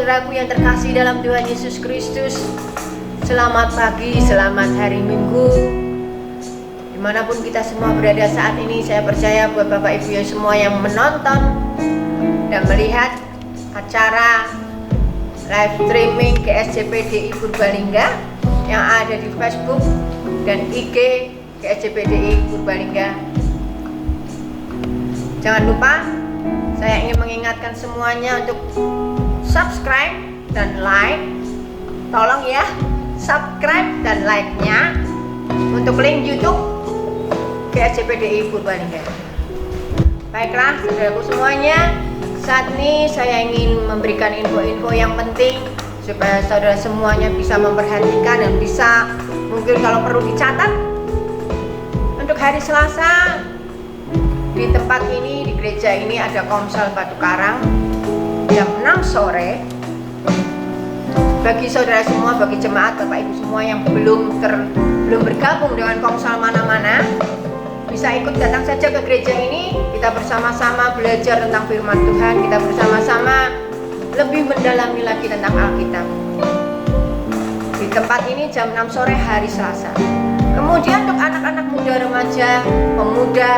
saudaraku yang terkasih dalam Tuhan Yesus Kristus, selamat pagi, selamat hari Minggu. Dimanapun kita semua berada saat ini, saya percaya buat Bapak Ibu yang semua yang menonton dan melihat acara live streaming GSJPDI Purbalingga yang ada di Facebook dan IG GSJPDI Purbalingga. Jangan lupa, saya ingin mengingatkan semuanya untuk subscribe dan like. Tolong ya, subscribe dan like-nya untuk link YouTube GSJPDI Purbalingga. Baiklah, saudaraku semuanya, saat ini saya ingin memberikan info-info yang penting supaya saudara semuanya bisa memperhatikan dan bisa, mungkin kalau perlu dicatat. Untuk hari Selasa, di tempat ini, di gereja ini ada Komsel Batu Karang jam 6 sore. Bagi saudara semua, bagi jemaat, Bapak Ibu semua yang belum bergabung dengan Komsel mana-mana, bisa ikut datang saja ke gereja ini. Kita bersama-sama belajar tentang firman Tuhan, kita bersama-sama lebih mendalami lagi tentang Alkitab. Di tempat ini jam 6 sore hari Selasa. Kemudian untuk anak-anak muda, remaja, pemuda,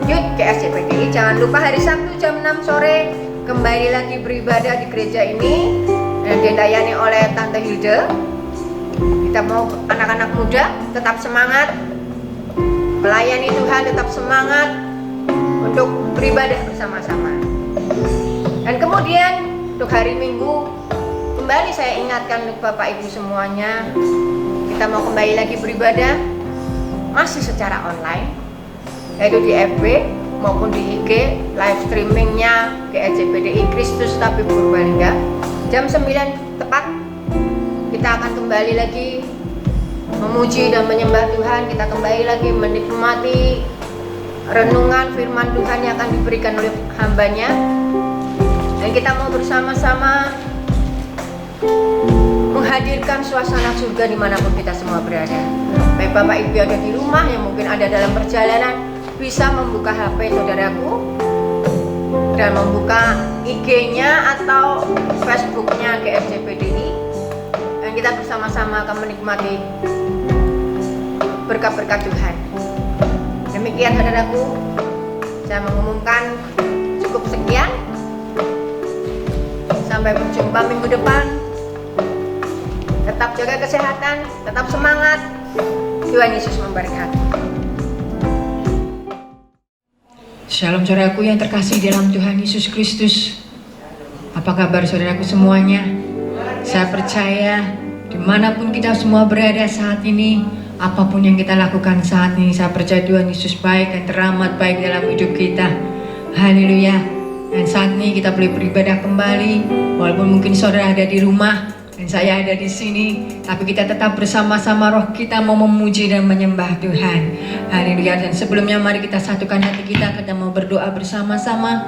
Youth GSJPDI, jangan lupa hari Sabtu jam 6 sore kembali lagi beribadah di gereja ini yang dilayani oleh Tante Hilde. Kita mau anak-anak muda tetap semangat melayani Tuhan, tetap semangat untuk beribadah bersama-sama. Dan kemudian untuk hari Minggu, kembali saya ingatkan untuk Bapak Ibu semuanya, kita mau kembali lagi beribadah masih secara online, yaitu di FB maupun di IG live streamingnya GSJPDI Kristus tapi Purbalingga. Jam 9 tepat kita akan kembali lagi memuji dan menyembah Tuhan. Kita kembali lagi menikmati renungan firman Tuhan yang akan diberikan oleh hambanya, dan kita mau bersama-sama menghadirkan suasana surga dimanapun kita semua berada. Baik Bapak Ibu yang ada di rumah, yang mungkin ada dalam perjalanan, bisa membuka HP saudaraku dan membuka IG-nya atau Facebook-nya GSJPDI, dan kita bersama-sama akan menikmati berkat-berkat Tuhan. Demikian saudaraku, saya mengumumkan cukup sekian. Sampai berjumpa minggu depan. Tetap jaga kesehatan, tetap semangat. Tuhan Yesus memberkati. Shalom saudaraku yang terkasih dalam Tuhan Yesus Kristus. Apa kabar saudaraku semuanya? Saya percaya dimanapun kita semua berada saat ini, apapun yang kita lakukan saat ini, saya percaya Tuhan Yesus baik dan teramat baik dalam hidup kita. Haleluya. Dan saat ini kita boleh beribadah kembali, walaupun mungkin saudara ada di rumah dan saya ada di sini, tapi kita tetap bersama-sama, roh kita mau memuji dan menyembah Tuhan. Haleluya. Dan sebelumnya mari kita satukan hati kita mau berdoa bersama-sama.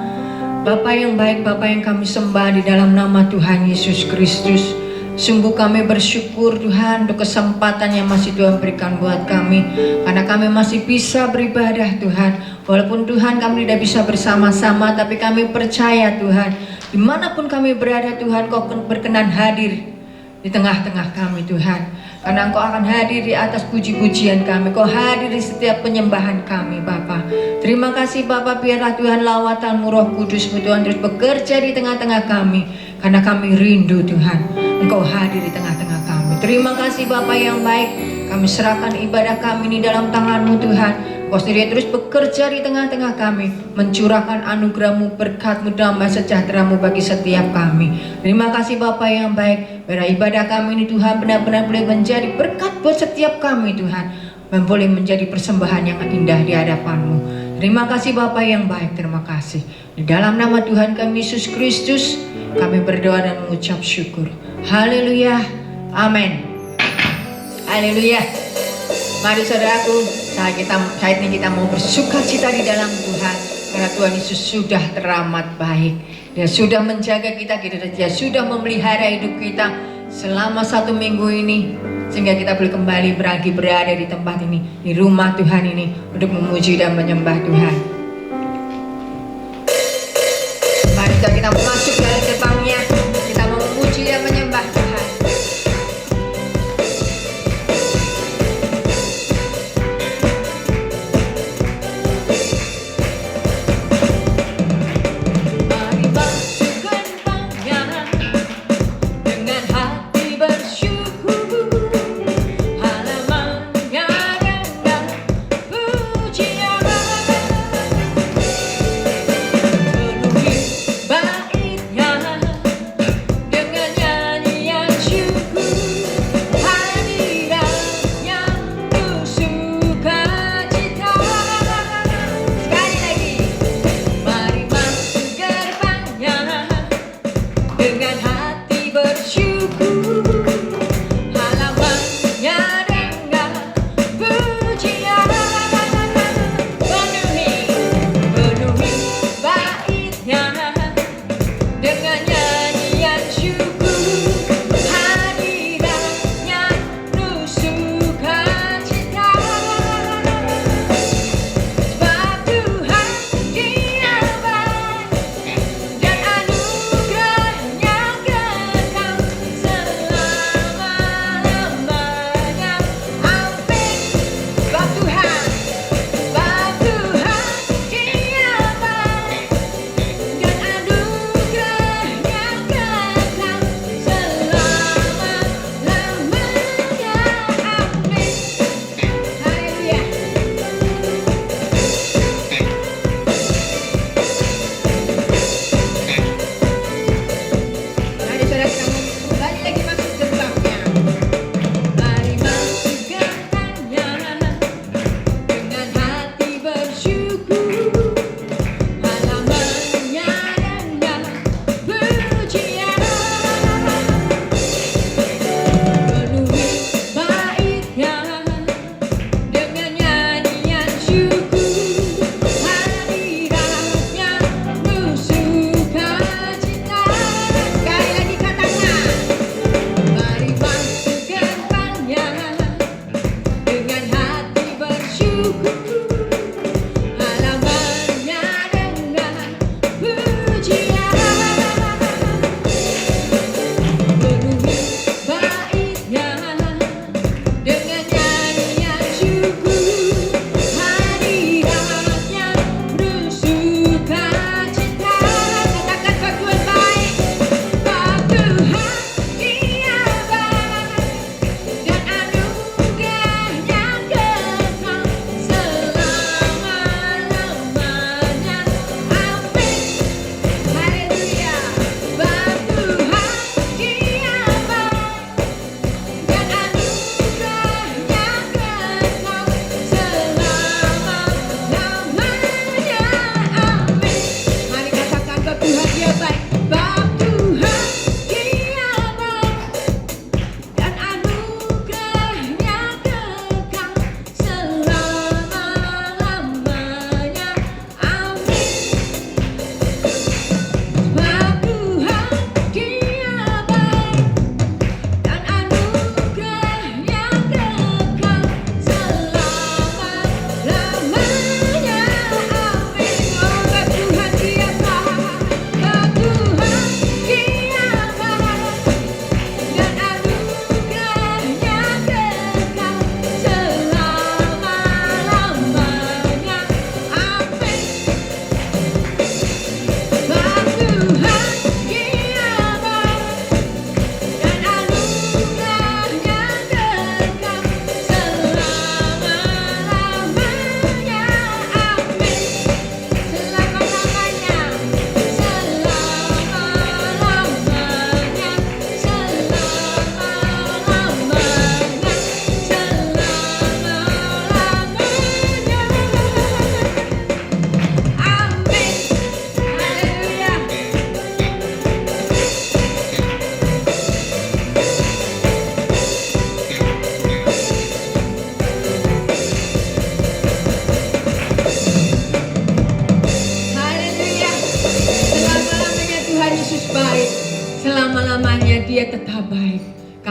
Bapa yang baik, Bapa yang kami sembah di dalam nama Tuhan Yesus Kristus, sungguh kami bersyukur Tuhan untuk kesempatan yang masih Tuhan berikan buat kami, karena kami masih bisa beribadah Tuhan. Walaupun Tuhan kami tidak bisa bersama-sama, tapi kami percaya Tuhan, dimanapun kami berada Tuhan, Kau berkenan hadir di tengah-tengah kami Tuhan, karena Engkau akan hadir di atas puji-pujian kami, Kau hadir di setiap penyembahan kami Bapa. Terima kasih Bapa, biarlah Tuhan lawatan-Mu Roh Kudus-Mu Tuhan terus bekerja di tengah-tengah kami, karena kami rindu Tuhan Engkau hadir di tengah-tengah kami. Terima kasih Bapa yang baik, kami serahkan ibadah kami ini dalam tangan-Mu Tuhan. Kau sendiri terus bekerja di tengah-tengah kami, mencurahkan anugerah-Mu, berkat-Mu, damai sejahtera-Mu bagi setiap kami. Terima kasih Bapa yang baik, biar ibadah kami ini Tuhan benar-benar boleh menjadi berkat buat setiap kami Tuhan, dan boleh menjadi persembahan yang indah di hadapan-Mu. Terima kasih Bapa yang baik, terima kasih. Di dalam nama Tuhan kami Yesus Kristus, kami berdoa dan mengucap syukur. Haleluya, amin. Haleluya. Mari saudaraku, saat ini kita mau bersuka cita di dalam Tuhan, karena Tuhan Yesus sudah teramat baik. Dia sudah menjaga kita, Dia sudah memelihara hidup kita selama 1 minggu ini, sehingga kita boleh kembali berada di tempat ini, di rumah Tuhan ini, untuk memuji dan menyembah Tuhan. Mari kita masuk dari gerbangnya, kita mau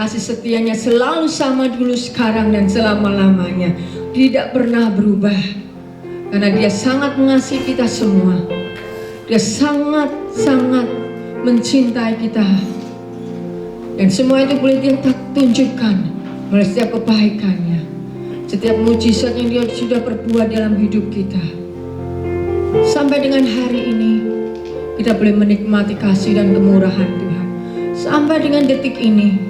kasih setianya selalu sama dulu, sekarang, dan selama-lamanya. Tidak pernah berubah. Karena Dia sangat mengasihi kita semua. Dia sangat-sangat mencintai kita. Dan semua itu boleh Dia tunjukkan melalui setiap kebaikannya, setiap mujizat yang Dia sudah perbuat dalam hidup kita. Sampai dengan hari ini kita boleh menikmati kasih dan kemurahan Tuhan. Sampai dengan detik ini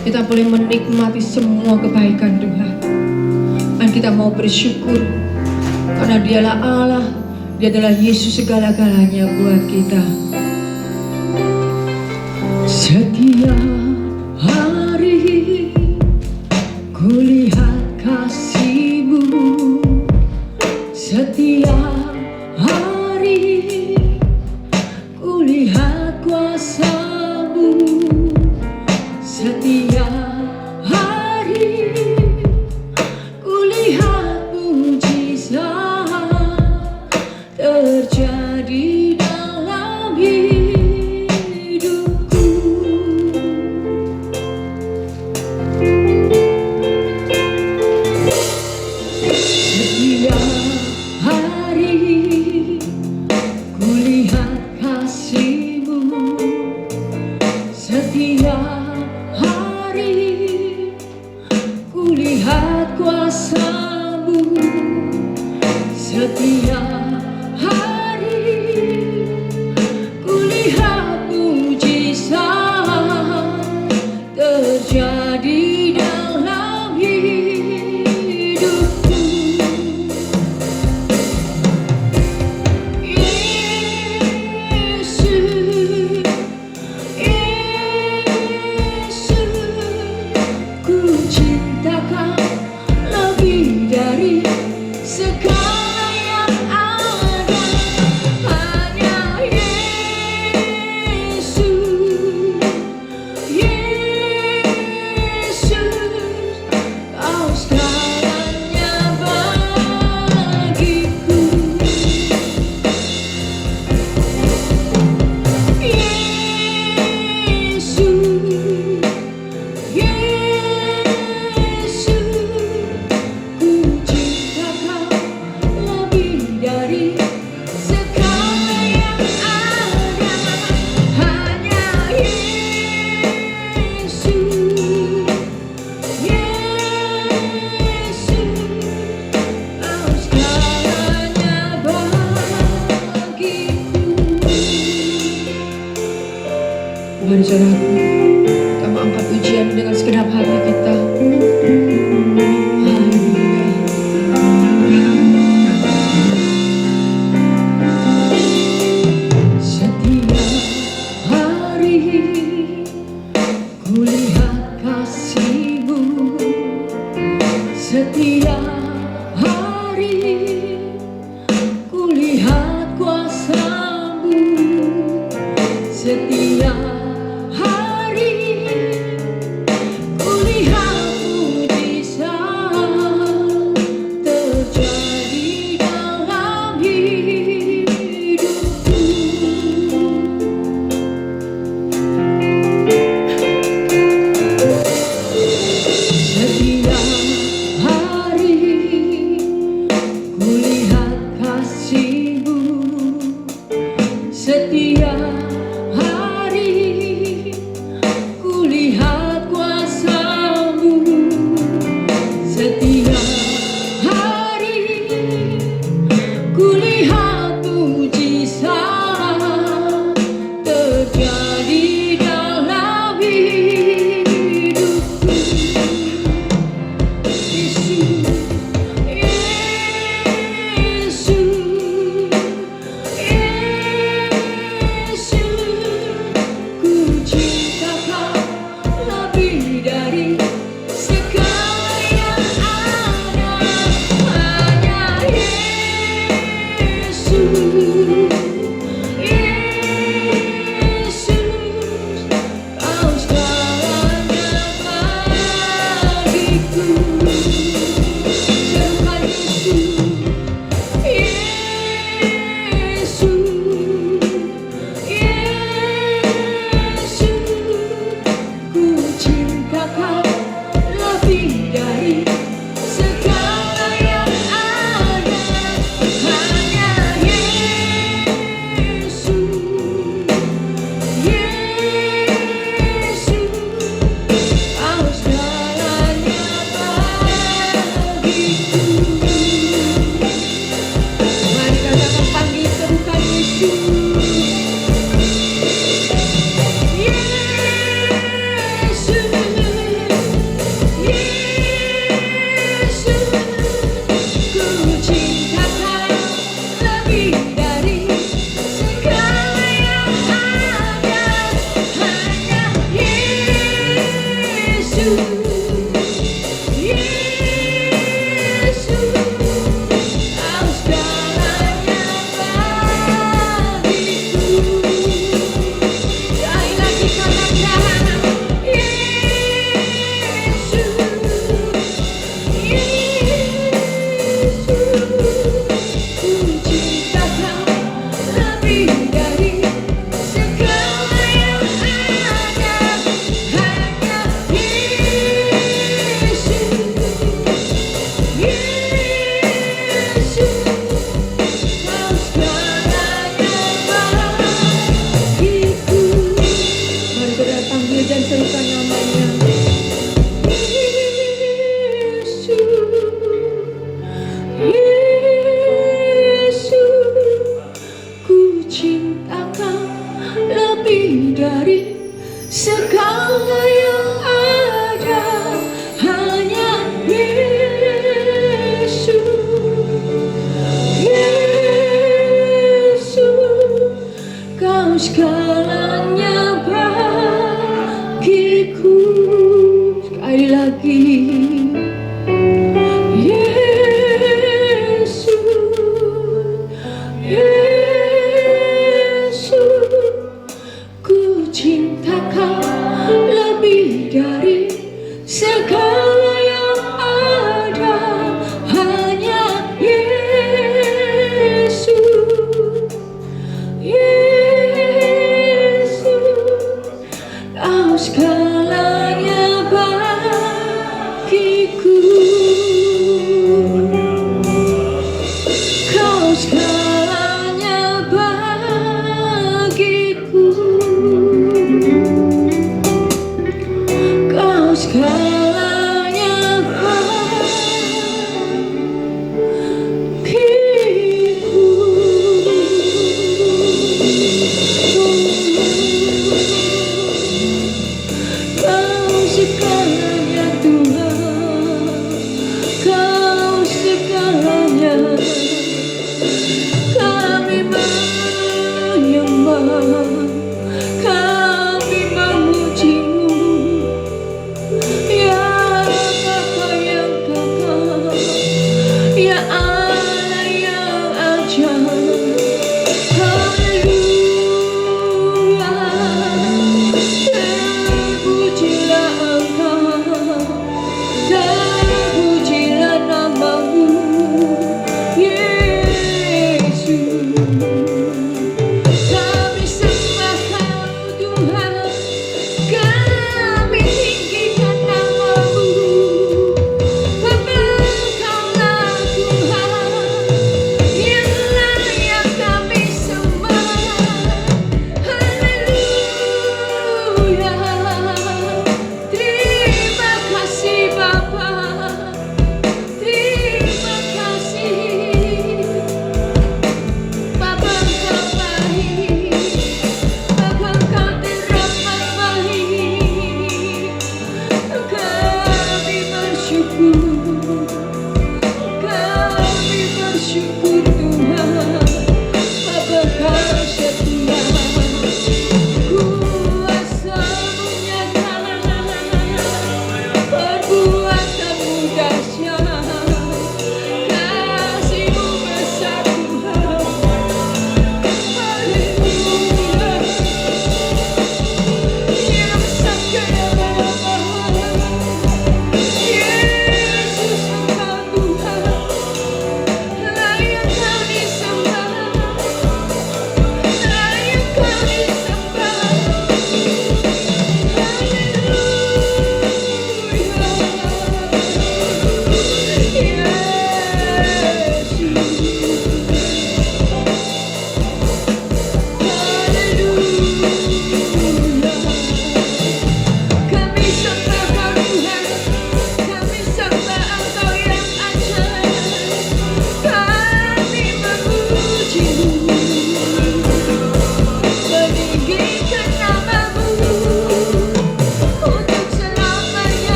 kita boleh menikmati semua kebaikan Tuhan. Dan kita mau bersyukur karena Dialah Allah, Dia adalah Yesus segala-galanya buat kita. Setiap hari kulihat kasih-Mu, setiap hari kulihat kuasa-Mu, setiap hari kulihat mujizat terjadi dalam hidupku. Setiap hari kulihat kasih-Mu, setiap hari kulihat kuasa-Mu, setiap hari kulihat mujizat terjadi dalam hidupku. Yesus, Yesus, ku cinta Kau lebih dari segala yang ada. Hanya Yesus, Yesus, Kau segalanya bagiku. Yesus, Yesus, ku cinta Kau lebih dari segala yang ada. Hanya Yesus, Yesus, Kau segalanya bagiku. Mari saudaraku, kita mau angkat pujian dengan segenap hati kita. Haleluya. Setiap hari kulihat kasih-Mu, setiap hari kulihat kuasa-Mu, setiap hari kulihat mujizat terjadi dalam hidupku. Setiap hari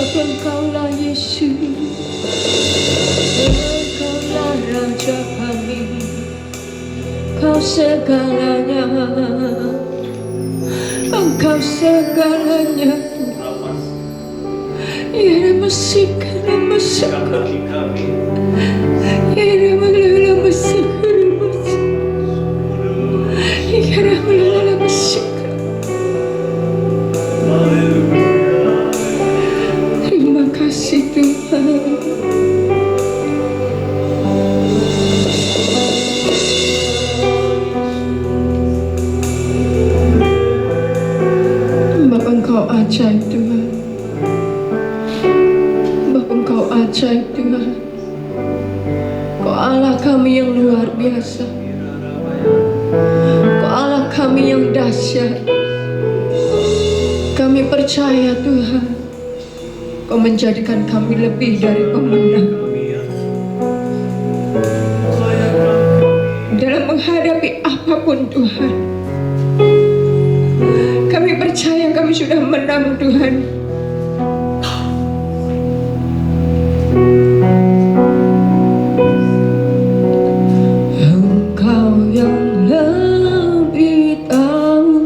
sebab Engkaulah Yesus, Engkaulah Raja kami, Engkau segalanya, Engkau segalanya. Yere masih kena masih, yere melala masih kena masih, yere melala masih. Terima kasih Tuhan. Bapa Engkau ajaib Tuhan, Bapa Engkau ajaib Tuhan. Kau Allah kami yang luar biasa, Kau Allah kami yang dahsyat. Kami percaya Tuhan, Kau menjadikan kami lebih dari pemenang dalam menghadapi apapun Tuhan. Kami percaya kami sudah menang Tuhan. Engkau yang lebih tahu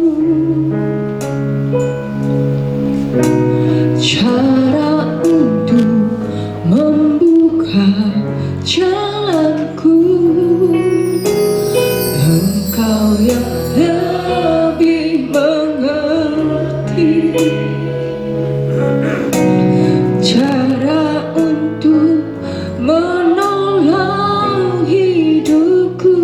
cara untuk membuka jalanku. Engkau yang lebih mengerti cara untuk menolong hidupku.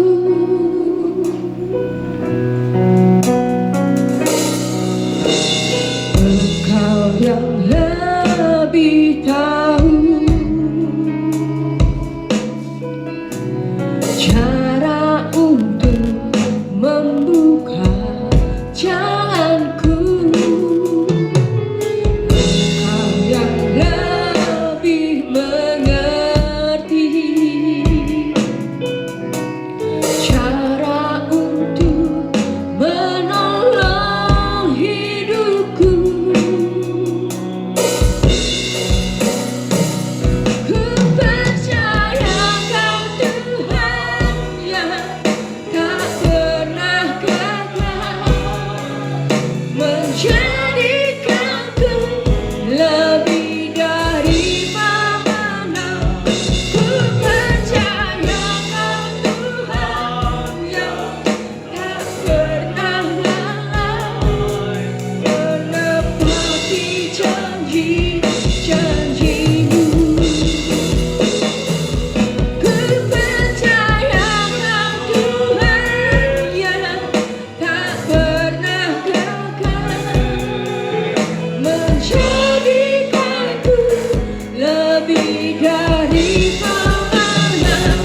Engkau yang lebih tahu cara untuk membuka jalanku. Engkau yang lebih mengerti cara untuk menolong hidupku. Ku percaya Kau Tuhan yang tak pernah gagal, menjadikanku lebih dari pemenang. Ku percaya Kau Tuhan yang tak pernah lalai, menepati janji-janji-Mu. Ku percaya Kau Tuhan yang tak pernah gagal, menjadikanku lebih dari pemenang.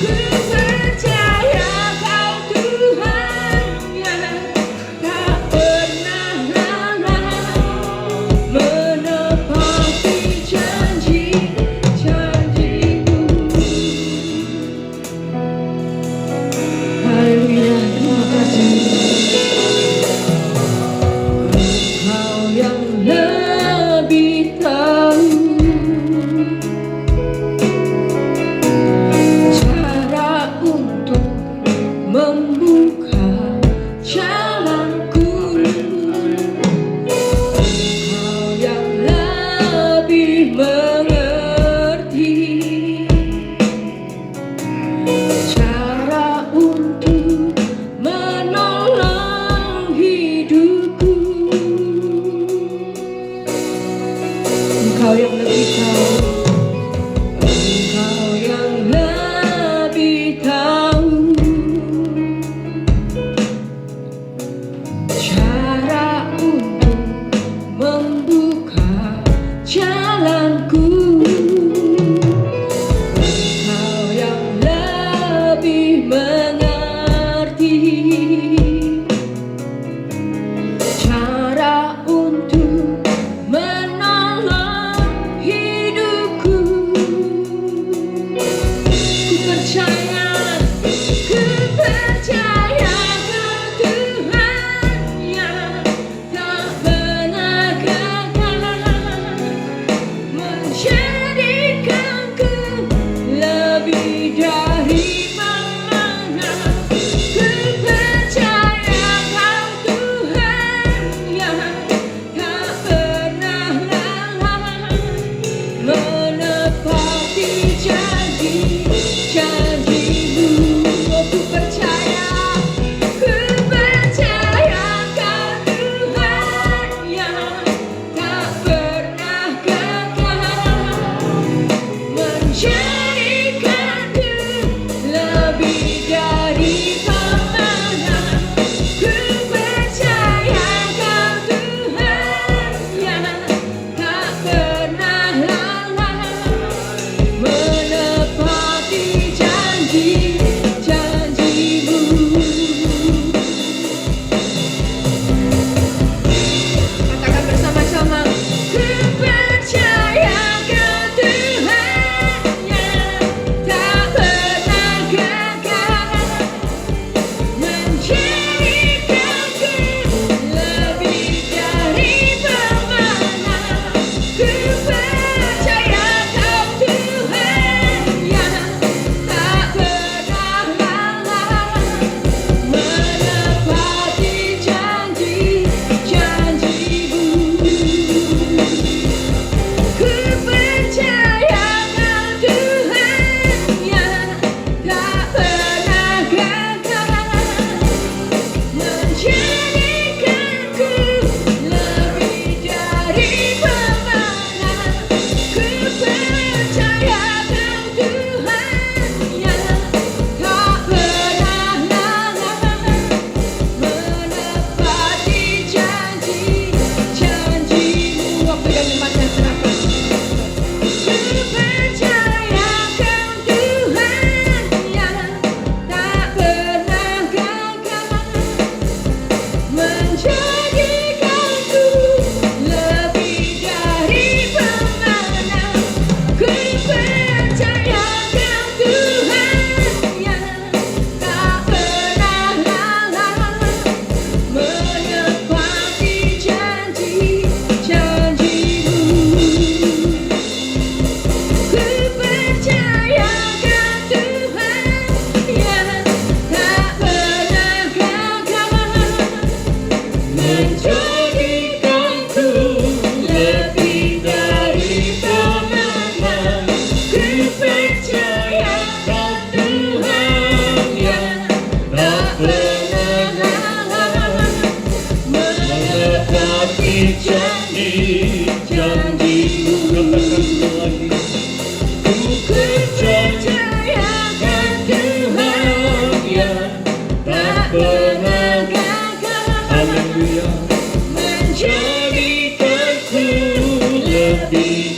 Ku percaya Kau Tuhan yang tak pernah lalai, menepati janji-janji-Mu. Haleluya, terima kasih. Engkau yang lebih tahu cara untuk membuka jalanku. Engkau yang lebih mengerti cara untuk menolong hidupku. Engkau yang lebih tahu, Engkau yang lebih tahu cara untuk membuka jalanku. Engkau yang lebih mengerti cara untuk menolong hidupku.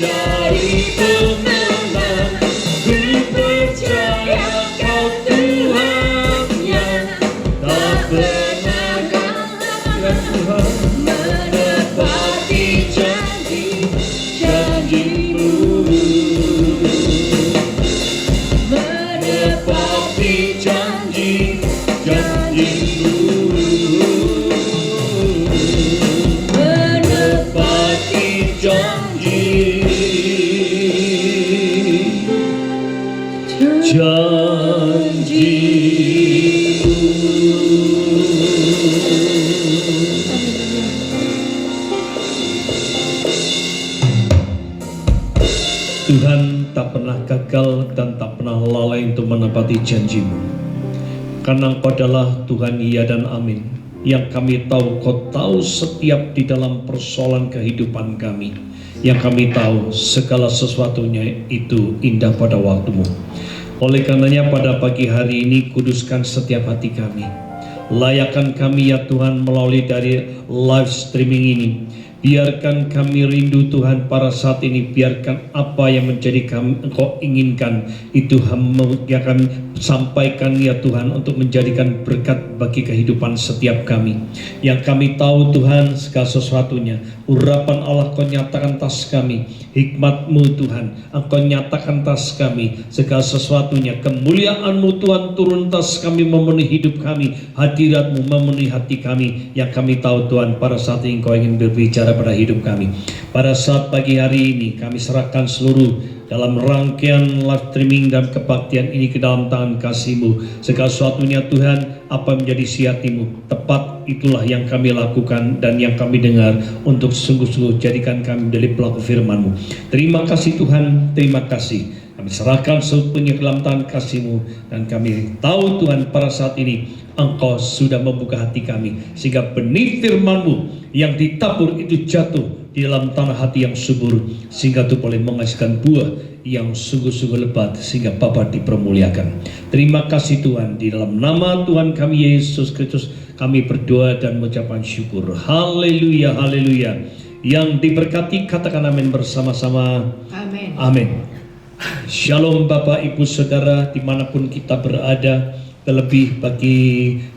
jadi pemenang. Ku percaya Kau Tuhan yang tak pernah gagal. Ya Tuhan, menepati janji-janji-Mu, menepati janji-janji-Mu, menepati Tuhan tak pernah gagal dan tak pernah lalai untuk menepati janji-Mu. Karena Engkau adalah Tuhan iya dan amin. Yang kami tahu Kau tahu setiap di dalam persoalan kehidupan kami. Yang kami tahu segala sesuatunya itu indah pada waktu-Mu. Oleh karenanya pada pagi hari ini kuduskan setiap hati kami. Layakan kami ya Tuhan melalui dari live streaming ini. Biarkan kami rindu Tuhan pada saat ini. Biarkan apa yang menjadi Engkau inginkan itu yang kami sampaikan ya Tuhan, untuk menjadikan berkat bagi kehidupan setiap kami. Yang kami tahu Tuhan segala sesuatunya urapan Allah Kau nyatakan atas kami. Hikmat-Mu Tuhan Engkau nyatakan atas kami. Segala sesuatunya kemuliaan-Mu Tuhan turun atas kami, memenuhi hidup kami. Hadirat-Mu memenuhi hati kami. Yang kami tahu Tuhan pada saat ini Engkau ingin berbicara pada hidup kami. Pada saat pagi hari ini kami serahkan seluruh dalam rangkaian live streaming dan kebaktian ini ke dalam tangan kasih-Mu. Segala sesuatunya Tuhan, apa menjadi siati-Mu, tepat itulah yang kami lakukan dan yang kami dengar, untuk sungguh-sungguh jadikan kami menjadi pelaku firman-Mu. Terima kasih Tuhan, terima kasih. Kami serahkan seluruhnya ke dalam tangan kasih-Mu, dan kami tahu Tuhan pada saat ini Engkau sudah membuka hati kami, sehingga benih firman-Mu yang ditabur itu jatuh di dalam tanah hati yang subur, sehingga itu boleh menghasilkan buah yang sungguh-sungguh lebat, sehingga Bapa dipermuliakan. Terima kasih Tuhan, di dalam nama Tuhan kami Yesus Kristus kami berdoa dan mengucapkan syukur. Haleluya, haleluya. Yang diberkati katakan amin bersama-sama. Amin. Amin. Shalom Bapak Ibu Saudara dimanapun kita berada. Terlebih bagi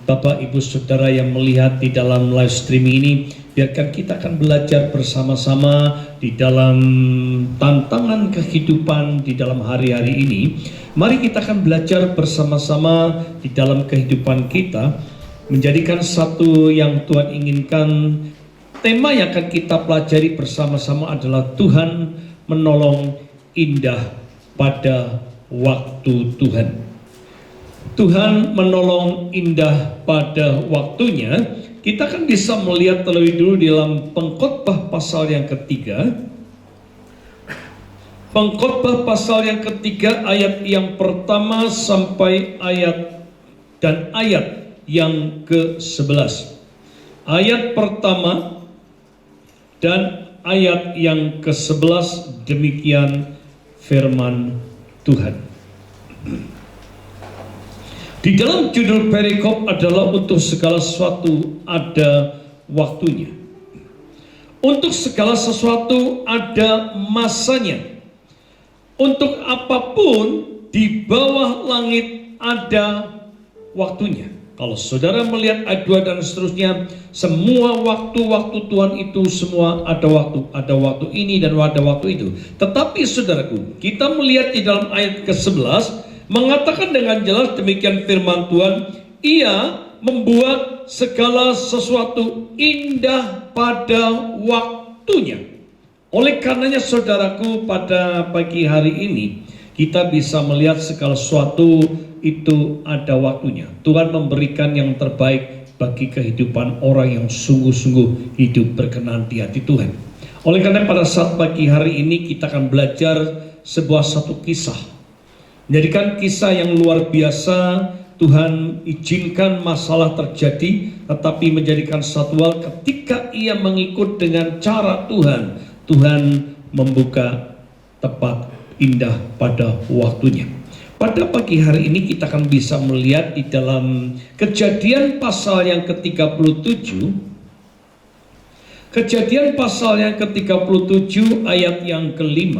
Bapak Ibu Saudara yang melihat di dalam live streaming ini, biarkan kita akan belajar bersama-sama di dalam tantangan kehidupan di dalam hari-hari ini. Mari kita akan belajar bersama-sama di dalam kehidupan kita, menjadikan satu yang Tuhan inginkan. Tema yang akan kita pelajari bersama-sama adalah Tuhan menolong indah pada waktu Tuhan. Tuhan menolong indah pada waktunya. Kita kan bisa melihat terlebih dulu di dalam Pengkhotbah pasal yang ketiga. Pengkhotbah pasal yang ketiga ayat yang pertama sampai ayat yang ke-11. Ayat pertama dan ayat yang ke-11 demikian firman Tuhan. Di dalam judul perikop adalah untuk segala sesuatu ada waktunya. Untuk segala sesuatu ada masanya. Untuk apapun di bawah langit ada waktunya. Kalau saudara melihat ayat 2 dan seterusnya, semua waktu-waktu Tuhan itu semua ada waktu. Ada waktu ini dan ada waktu itu. Tetapi saudaraku, kita melihat di dalam ayat ke-11 mengatakan dengan jelas demikian firman Tuhan, Ia membuat segala sesuatu indah pada waktunya. Oleh karenanya saudaraku, pada pagi hari ini kita bisa melihat segala sesuatu itu ada waktunya. Tuhan memberikan yang terbaik bagi kehidupan orang yang sungguh-sungguh hidup berkenan di hati Tuhan. Oleh karena pada saat pagi hari ini kita akan belajar sebuah satu kisah. Menjadikan kisah yang luar biasa. Tuhan izinkan masalah terjadi, tetapi menjadikan satu hal ketika ia mengikut dengan cara Tuhan, Tuhan membuka tepat indah pada waktunya. Pada pagi hari ini kita akan bisa melihat di dalam Kejadian pasal yang ke-37. Kejadian pasal yang ke-37 ayat yang ke-5.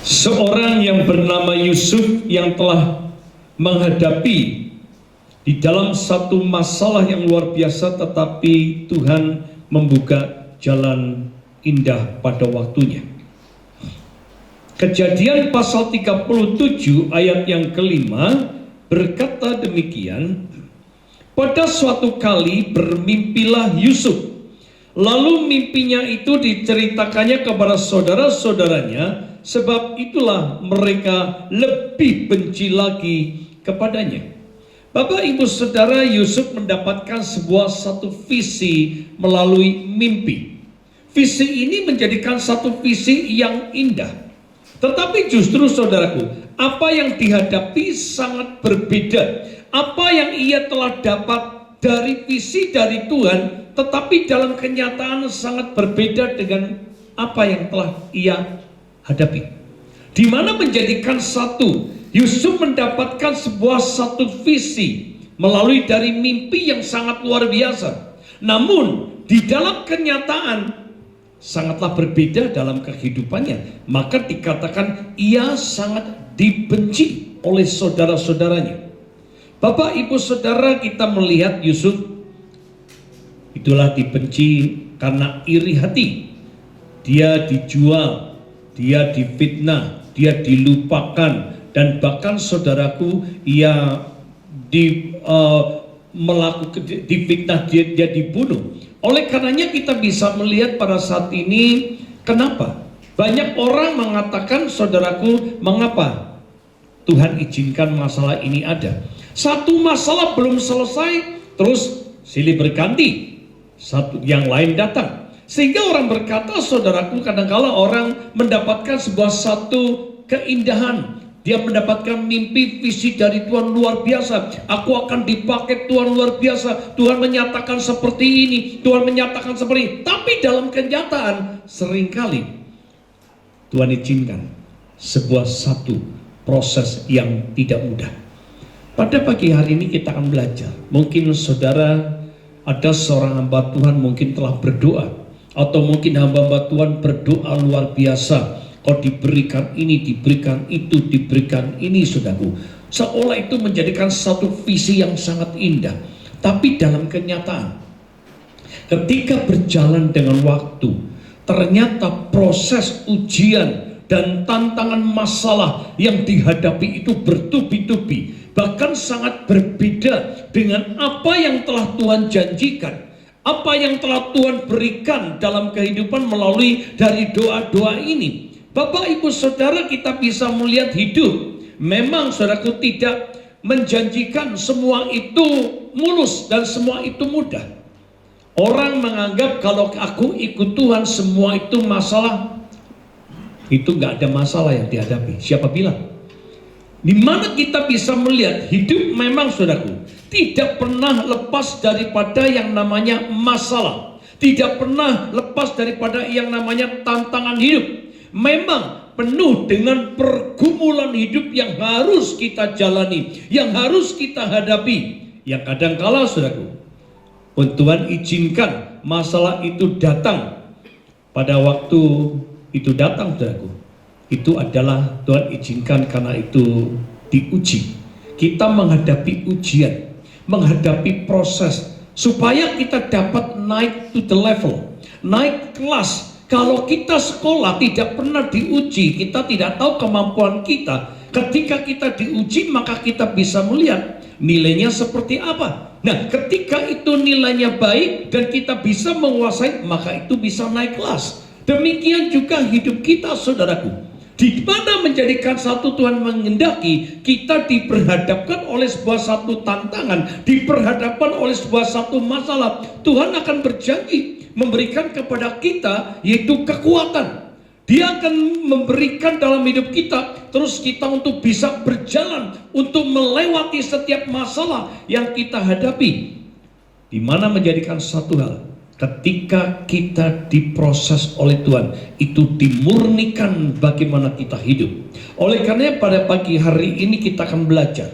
Seorang yang bernama Yusuf yang telah menghadapi di dalam satu masalah yang luar biasa, tetapi Tuhan membuka jalan indah pada waktunya. Kejadian pasal 37 ayat yang ke-5 berkata demikian, pada suatu kali bermimpilah Yusuf, lalu mimpinya itu diceritakannya kepada saudara-saudaranya, sebab itulah mereka lebih benci lagi kepadanya. Bapak Ibu Saudara, Yusuf mendapatkan satu visi melalui mimpi. Visi ini menjadikan satu visi yang indah. Tetapi justru saudaraku, apa yang dihadapi sangat berbeda. Apa yang ia telah dapat dari visi dari Tuhan, tetapi dalam kenyataan sangat berbeda dengan apa yang telah ia hadapi. Di mana menjadikan satu, Yusuf mendapatkan satu visi melalui dari mimpi yang sangat luar biasa. Namun di dalam kenyataan sangatlah berbeda dalam kehidupannya. Maka dikatakan ia sangat dibenci oleh saudara-saudaranya. Bapak Ibu Saudara, kita melihat Yusuf itulah dibenci karena iri hati. Dia dijual, dia difitnah, dia dilupakan, dan bahkan saudaraku ia difitnah, dia dibunuh. Oleh karenanya kita bisa melihat pada saat ini, kenapa banyak orang mengatakan, saudaraku, mengapa Tuhan izinkan masalah ini ada. Satu masalah belum selesai, terus silih berganti, satu yang lain datang. Sehingga orang berkata, saudaraku, kadang-kala orang mendapatkan satu keindahan. Dia mendapatkan mimpi, visi dari Tuhan luar biasa. Aku akan dipakai Tuhan luar biasa. Tuhan menyatakan seperti ini, Tuhan menyatakan seperti ini. Tapi dalam kenyataan seringkali Tuhan izinkan satu proses yang tidak mudah. Pada pagi hari ini kita akan belajar. Mungkin saudara ada seorang hamba Tuhan mungkin telah berdoa, atau mungkin hamba-hamba Tuhan berdoa luar biasa. Kau diberikan ini, diberikan itu, diberikan ini, saudaraku. Seolah itu menjadikan satu visi yang sangat indah. Tapi dalam kenyataan, ketika berjalan dengan waktu, ternyata proses ujian dan tantangan masalah yang dihadapi itu bertubi-tubi. Bahkan sangat berbeda dengan apa yang telah Tuhan janjikan. Apa yang telah Tuhan berikan dalam kehidupan melalui dari doa-doa ini. Bapak Ibu Saudara, kita bisa melihat hidup. Memang saudaraku tidak menjanjikan semua itu mulus dan semua itu mudah. Orang menganggap kalau aku ikut Tuhan semua itu masalah. Itu gak ada masalah yang dihadapi. Siapa bilang? Di mana kita bisa melihat hidup memang saudaraku tidak pernah lepas daripada yang namanya masalah. Tidak pernah lepas daripada yang namanya tantangan hidup. Memang penuh dengan pergumulan hidup yang harus kita jalani, yang harus kita hadapi. Yang kadang-kala saudaraku, Tuhan izinkan masalah itu datang. Pada waktu itu datang saudaraku, itu adalah Tuhan izinkan karena itu diuji. Kita menghadapi ujian, menghadapi proses, supaya kita dapat naik to the level, naik kelas. Kalau kita sekolah tidak pernah diuji, kita tidak tahu kemampuan kita. Ketika kita diuji, maka kita bisa melihat nilainya seperti apa. Nah, ketika itu nilainya baik dan kita bisa menguasai, maka itu bisa naik kelas. Demikian juga hidup kita, saudaraku. Di mana menjadikan satu Tuhan mengendaki, kita diperhadapkan oleh satu tantangan, diperhadapkan oleh satu masalah. Tuhan akan berjanji memberikan kepada kita yaitu kekuatan. Dia akan memberikan dalam hidup kita, terus kita untuk bisa berjalan, untuk melewati setiap masalah yang kita hadapi. Di mana menjadikan satu hal, ketika kita diproses oleh Tuhan, itu dimurnikan bagaimana kita hidup. Oleh karena pada pagi hari ini kita akan belajar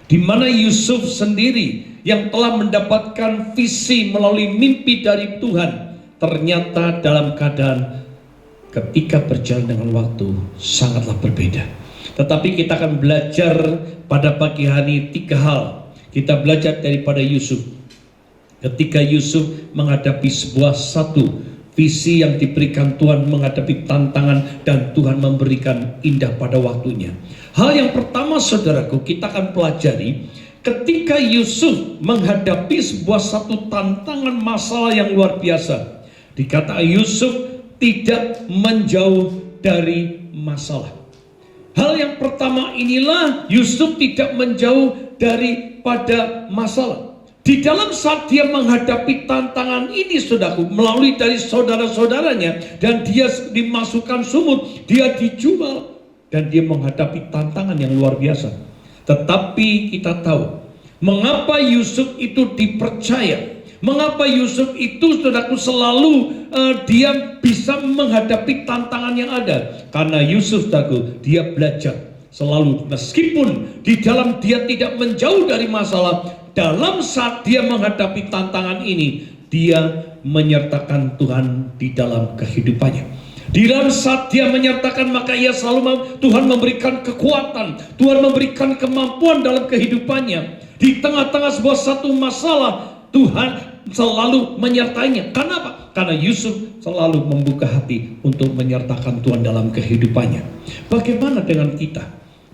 di mana Yusuf sendiri yang telah mendapatkan visi melalui mimpi dari Tuhan, ternyata dalam keadaan ketika berjalan dengan waktu sangatlah berbeda. Tetapi kita akan belajar pada pagi hari 3 hal. Kita belajar daripada Yusuf. Ketika Yusuf menghadapi satu visi yang diberikan Tuhan, menghadapi tantangan, dan Tuhan memberikan indah pada waktunya. Hal yang pertama, saudaraku, kita akan pelajari ketika Yusuf menghadapi satu tantangan masalah yang luar biasa. Dikata Yusuf tidak menjauh dari masalah. Hal yang pertama inilah, Yusuf tidak menjauh daripada masalah. Di dalam saat dia menghadapi tantangan ini, saudaraku, melalui dari saudara-saudaranya, dan dia dimasukkan sumur, dia dijual, dan dia menghadapi tantangan yang luar biasa. Tetapi kita tahu mengapa Yusuf itu dipercaya, mengapa Yusuf itu, saudaraku, selalu dia bisa menghadapi tantangan yang ada. Karena Yusuf, saudaraku, dia belajar selalu, meskipun di dalam dia tidak menjauh dari masalah, dalam saat dia menghadapi tantangan ini, dia menyertakan Tuhan di dalam kehidupannya. Di dalam saat dia menyertakan, maka ia selalu Tuhan memberikan kekuatan, Tuhan memberikan kemampuan dalam kehidupannya. Di tengah-tengah sebuah satu masalah, Tuhan selalu menyertainya. Karena apa? Karena Yusuf selalu membuka hati untuk menyertakan Tuhan dalam kehidupannya. Bagaimana dengan kita?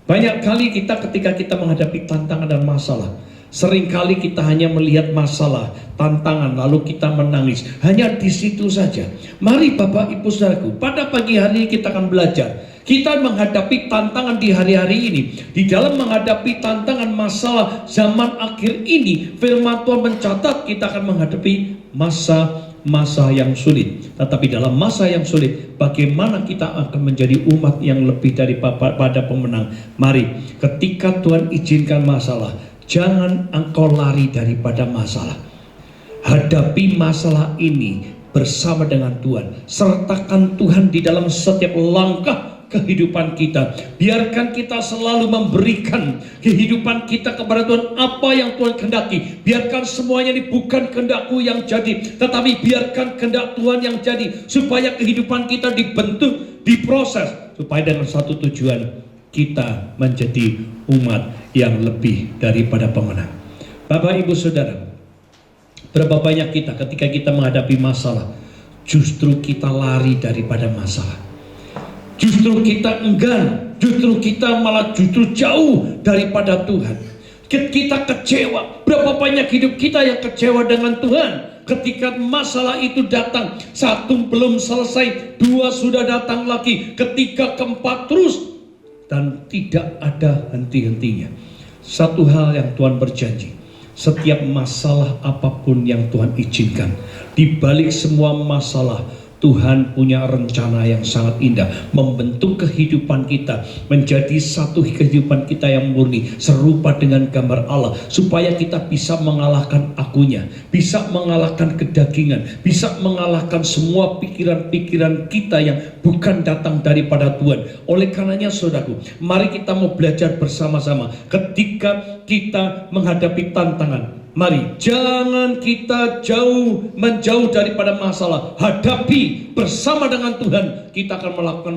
Banyak kali kita ketika kita menghadapi tantangan dan masalah, seringkali kita hanya melihat masalah, tantangan, lalu kita menangis. Hanya di situ saja. Mari Bapak Ibu Saudaraku, pada pagi hari ini kita akan belajar. Kita menghadapi tantangan di hari-hari ini. Di dalam menghadapi tantangan masalah zaman akhir ini, firman Tuhan mencatat kita akan menghadapi masa yang sulit. Tetapi dalam masa yang sulit, bagaimana kita akan menjadi umat yang lebih daripada pemenang? Mari, ketika Tuhan izinkan masalah, jangan engkau lari daripada masalah. Hadapi masalah ini bersama dengan Tuhan. Sertakan Tuhan di dalam setiap langkah kehidupan kita. Biarkan kita selalu memberikan kehidupan kita kepada Tuhan, apa yang Tuhan kehendaki. Biarkan semuanya ini bukan kehendakku yang jadi, tetapi biarkan kehendak Tuhan yang jadi, supaya kehidupan kita dibentuk, diproses, supaya dengan satu tujuan, kita menjadi umat yang lebih daripada pemenang. Bapak Ibu Saudara, berapa banyak kita ketika kita menghadapi masalah, justru kita lari daripada masalah. Justru kita enggan, justru kita malah justru jauh daripada Tuhan. Kita kecewa. Berapa banyak hidup kita yang kecewa dengan Tuhan. Ketika masalah itu datang, 1 belum selesai, 2 sudah datang lagi, ketika keempat terus, dan tidak ada henti-hentinya. Satu hal yang Tuhan berjanji, setiap masalah apapun yang Tuhan izinkan, di balik semua masalah, Tuhan punya rencana yang sangat indah, membentuk kehidupan kita menjadi satu kehidupan kita yang murni, serupa dengan gambar Allah, supaya kita bisa mengalahkan akunya, bisa mengalahkan kedagingan, bisa mengalahkan semua pikiran-pikiran kita yang bukan datang daripada Tuhan. Oleh karenanya, saudaraku, mari kita mau belajar bersama-sama. Ketika kita menghadapi tantangan, mari jangan kita menjauh daripada masalah. Hadapi bersama dengan Tuhan. Kita akan melakukan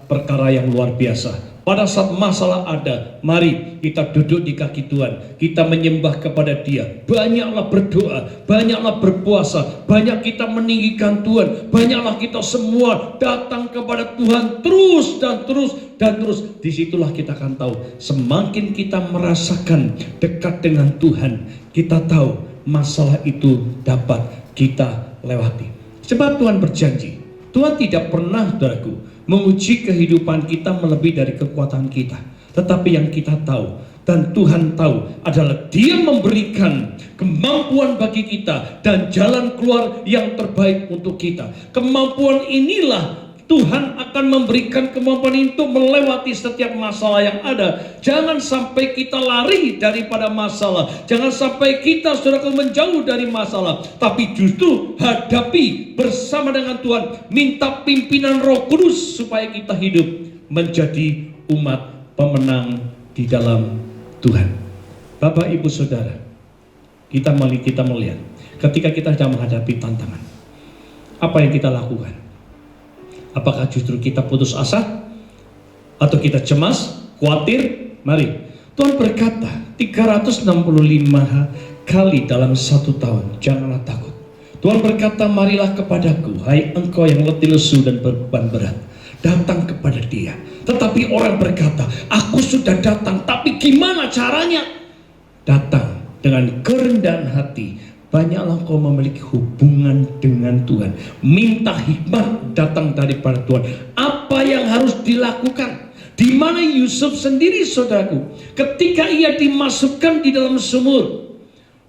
perkara yang luar biasa. Pada saat masalah ada, mari kita duduk di kaki Tuhan, kita menyembah kepada Dia. Banyaklah berdoa, banyaklah berpuasa, banyak kita meninggikan Tuhan, banyaklah kita semua datang kepada Tuhan terus dan terus dan terus. Disitulah kita akan tahu, semakin kita merasakan dekat dengan Tuhan, kita tahu masalah itu dapat kita lewati. Sebab Tuhan berjanji, Tuhan tidak pernah, saudaraku, menguji kehidupan kita melebihi dari kekuatan kita. Tetapi yang kita tahu, dan Tuhan tahu, adalah Dia memberikan kemampuan bagi kita dan jalan keluar yang terbaik untuk kita. Kemampuan inilah Tuhan akan memberikan kemampuan untuk melewati setiap masalah yang ada. Jangan sampai kita lari daripada masalah. Jangan sampai kita, saudara, menjauh dari masalah. Tapi justru hadapi bersama dengan Tuhan. Minta pimpinan Roh Kudus supaya kita hidup menjadi umat pemenang di dalam Tuhan. Bapak, Ibu, Saudara, kita melihat ketika kita sedang menghadapi tantangan, apa yang kita lakukan? Apakah justru kita putus asa? Atau kita cemas, khawatir? Mari, Tuhan berkata 365 kali dalam 1 tahun, janganlah takut. Tuhan berkata, marilah kepadaku, hai engkau yang letih lesu dan berbeban berat, datang kepada Dia. Tetapi orang berkata, aku sudah datang, tapi gimana caranya? Datang dengan kerendahan hati. Banyaklah kau memiliki hubungan dengan Tuhan. Minta hikmat datang daripada Tuhan. Apa yang harus dilakukan? Di mana Yusuf sendiri, saudaraku, ketika ia dimasukkan di dalam sumur,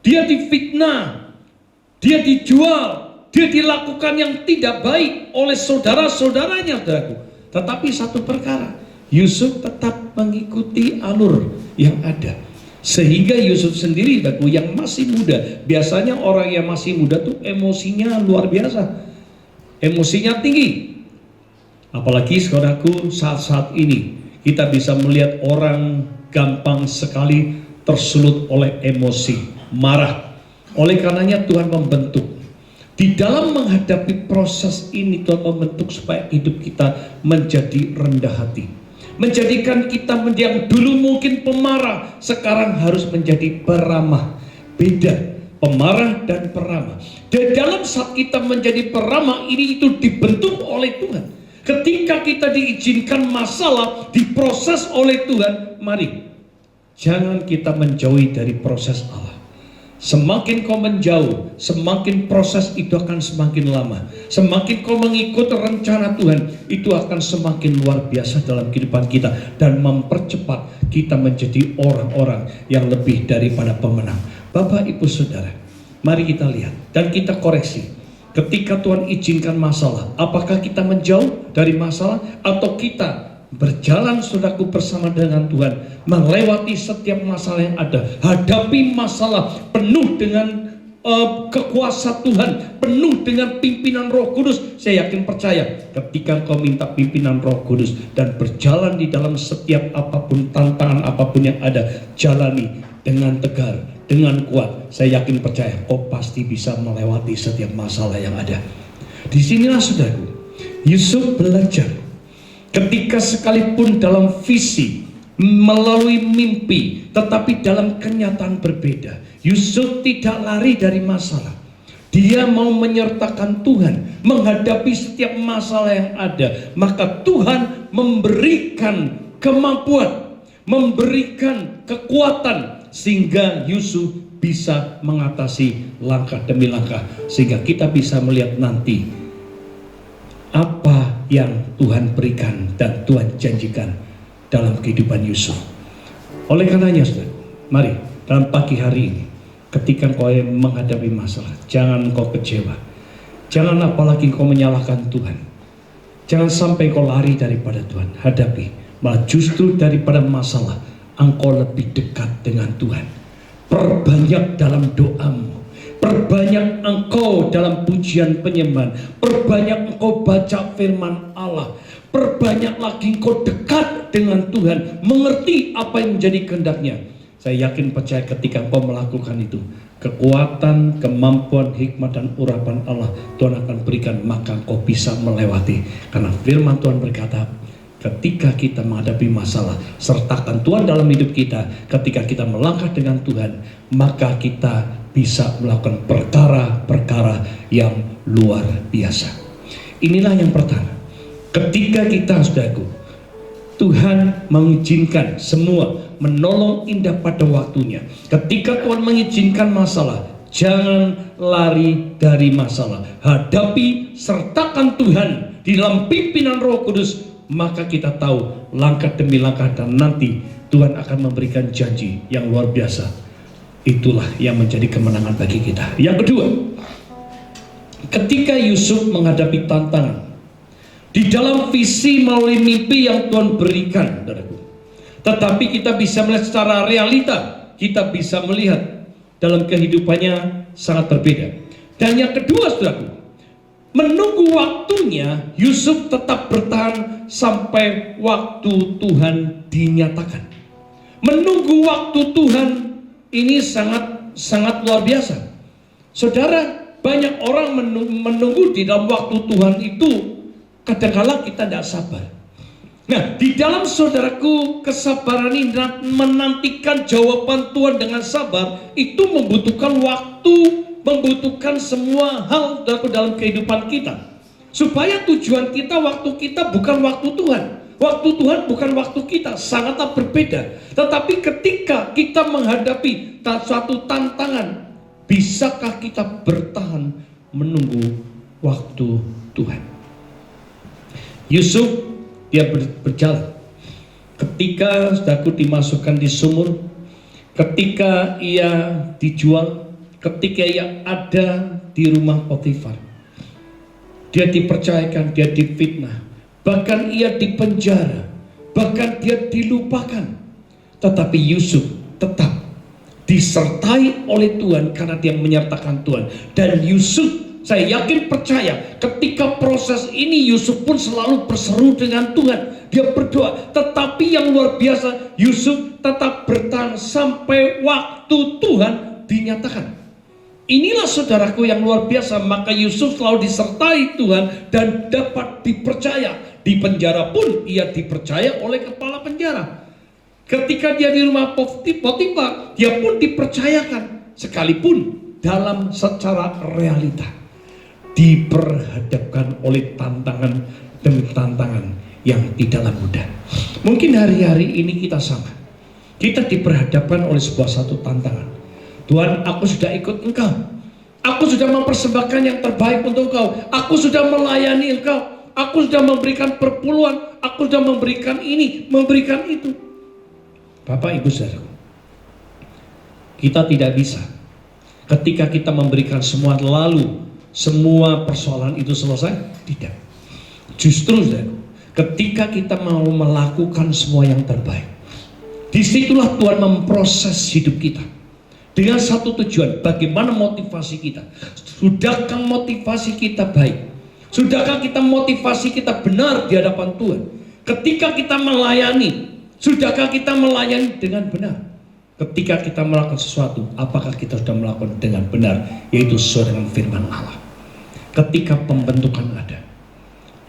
dia difitnah, dia dijual, dia dilakukan yang tidak baik oleh saudara-saudaranya, saudaraku. Tetapi satu perkara, Yusuf tetap mengikuti alur yang ada. Sehingga Yusuf sendiri, saudaraku, yang masih muda, biasanya orang yang masih muda tuh emosinya luar biasa, emosinya tinggi. Apalagi, saudaraku, saat-saat ini kita bisa melihat orang gampang sekali tersulut oleh emosi, marah. Oleh karenanya Tuhan membentuk. Di dalam menghadapi proses ini, Tuhan membentuk supaya hidup kita menjadi rendah hati. Menjadikan kita yang dulu mungkin pemarah, sekarang harus menjadi peramah. Beda pemarah dan peramah. Dan dalam saat kita menjadi peramah ini, itu dibentuk oleh Tuhan. Ketika kita diizinkan masalah, diproses oleh Tuhan, mari jangan kita menjauhi dari proses Allah. Semakin kau menjauh, semakin proses itu akan semakin lama. Semakin kau mengikut rencana Tuhan, itu akan semakin luar biasa dalam kehidupan kita dan mempercepat kita menjadi orang-orang yang lebih daripada pemenang. Bapak, Ibu, Saudara, mari kita lihat dan kita koreksi. Ketika Tuhan izinkan masalah, apakah kita menjauh dari masalah atau kita berjalan, saudaraku, bersama dengan Tuhan, melewati setiap masalah yang ada, hadapi masalah penuh dengan kekuasaan Tuhan, penuh dengan pimpinan Roh Kudus. Saya yakin percaya ketika kau minta pimpinan Roh Kudus dan berjalan di dalam setiap apapun tantangan apapun yang ada, jalani dengan tegar, dengan kuat. Saya yakin percaya kau pasti bisa melewati setiap masalah yang ada. Disinilah, saudaraku, Yusuf belajar. Ketika sekalipun dalam visi, melalui mimpi, tetapi dalam kenyataan berbeda, Yusuf tidak lari dari masalah. Dia mau menyertakan Tuhan menghadapi setiap masalah yang ada. Maka Tuhan memberikan kemampuan, memberikan kekuatan, sehingga Yusuf bisa mengatasi langkah demi langkah. Sehingga kita bisa melihat nanti apa yang Tuhan berikan dan Tuhan janjikan dalam kehidupan Yusuf. Oleh karenanya, saudara, mari dalam pagi hari ini, ketika kau menghadapi masalah, jangan kau kecewa, jangan apalagi kau menyalahkan Tuhan, jangan sampai kau lari daripada Tuhan. Hadapi, malah justru daripada masalah, engkau lebih dekat dengan Tuhan. Perbanyak dalam doamu, perbanyak engkau dalam pujian penyembahan, perbanyak engkau baca firman Allah, perbanyak lagi engkau dekat dengan Tuhan, mengerti apa yang menjadi kehendaknya. Saya yakin percaya ketika engkau melakukan itu, kekuatan, kemampuan, hikmat dan urapan Allah Tuhan akan berikan, maka engkau bisa melewati. Karena firman Tuhan berkata, ketika kita menghadapi masalah, sertakan Tuhan dalam hidup kita. Ketika kita melangkah dengan Tuhan, maka kita bisa melakukan perkara-perkara yang luar biasa. Inilah yang pertama. Ketika kita, saudaraku, Tuhan mengizinkan semua menolong indah pada waktunya. Ketika Tuhan mengizinkan masalah, jangan lari dari masalah. Hadapi, sertakan Tuhan di dalam pimpinan Roh Kudus, maka kita tahu langkah demi langkah dan nanti Tuhan akan memberikan janji yang luar biasa. Itulah yang menjadi kemenangan bagi kita. Yang kedua, ketika Yusuf menghadapi tantangan di dalam visi melalui mimpi yang Tuhan berikan, saudaraku, tetapi kita bisa melihat secara realita, kita bisa melihat dalam kehidupannya sangat berbeda. Dan yang kedua, saudaraku, menunggu waktunya, Yusuf tetap bertahan sampai waktu Tuhan dinyatakan. Menunggu waktu Tuhan ini sangat luar biasa. Saudara, banyak orang menunggu di dalam waktu Tuhan itu, kadang-kala kita tidak sabar. Nah, di dalam saudaraku, kesabaran ini menantikan jawaban Tuhan dengan sabar, itu membutuhkan waktu, membutuhkan semua hal dalam kehidupan kita. Supaya tujuan kita, waktu kita bukan waktu Tuhan. Waktu Tuhan bukan waktu kita, sangatlah berbeda. Tetapi ketika kita menghadapi suatu tantangan, bisakah kita bertahan menunggu waktu Tuhan? Yusuf, dia berjalan. Ketika saudaraku dimasukkan di sumur, ketika ia dijual, ketika ia ada di rumah Potifar, dia dipercayakan, dia difitnah, bahkan ia dipenjara, bahkan dia dilupakan. Tetapi Yusuf tetap disertai oleh Tuhan karena dia menyertakan Tuhan. Dan Yusuf, saya yakin percaya, ketika proses ini Yusuf pun selalu berseru dengan Tuhan. Dia berdoa, tetapi yang luar biasa, Yusuf tetap bertahan sampai waktu Tuhan dinyatakan. Inilah saudaraku yang luar biasa. Maka Yusuf selalu disertai Tuhan dan dapat dipercaya. Di penjara pun ia dipercaya oleh kepala penjara. Ketika dia di rumah Potifar, dia pun dipercayakan. Sekalipun dalam secara realita diperhadapkan oleh tantangan demi tantangan yang tidaklah mudah. Mungkin hari-hari ini kita sama. Kita diperhadapkan oleh satu tantangan. Tuhan, aku sudah ikut Engkau. Aku sudah mempersembahkan yang terbaik untuk Engkau. Aku sudah melayani Engkau. Aku sudah memberikan perpuluhan. Aku sudah memberikan ini, memberikan itu. Bapak, Ibu, Saudara, kita tidak bisa ketika kita memberikan semua lalu semua persoalan itu selesai. Tidak. Justru, Saudara, ketika kita mau melakukan semua yang terbaik, disitulah Tuhan memproses hidup kita dengan satu tujuan. Bagaimana motivasi kita? Sudahkah motivasi kita baik? Sudahkah kita motivasi kita benar di hadapan Tuhan? Ketika kita melayani, sudahkah kita melayani dengan benar? Ketika kita melakukan sesuatu, apakah kita sudah melakukan dengan benar, yaitu sesuai dengan firman Allah? Ketika pembentukan ada,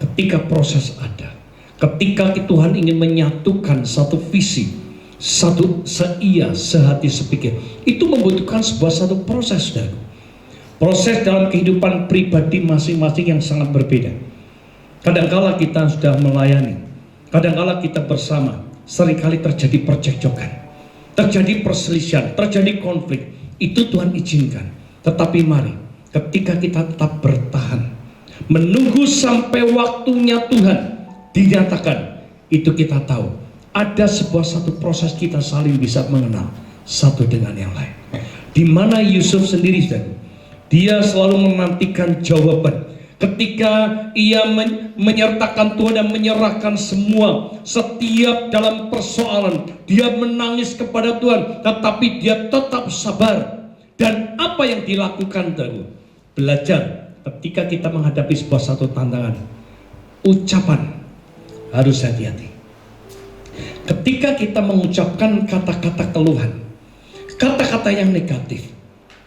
ketika proses ada, ketika Tuhan ingin menyatukan satu visi, satu seia, sehati, sepikir, itu membutuhkan satu proses, saudara. Proses dalam kehidupan pribadi masing-masing yang sangat berbeda. Kadangkala kita sudah melayani, kadangkala kita bersama, seringkali terjadi percekcokan, terjadi perselisihan, terjadi konflik. Itu Tuhan izinkan. Tetapi mari, ketika kita tetap bertahan, menunggu sampai waktunya Tuhan dinyatakan, itu kita tahu ada satu proses kita saling bisa mengenal satu dengan yang lain. Di mana Yusuf sendiri, dia selalu menantikan jawaban. Ketika ia menyertakan Tuhan dan menyerahkan semua, setiap dalam persoalan dia menangis kepada Tuhan, tetapi dia tetap sabar. Dan apa yang dilakukan, belajar ketika kita menghadapi satu tantangan, ucapan harus hati-hati. Ketika kita mengucapkan kata-kata keluhan, kata-kata yang negatif,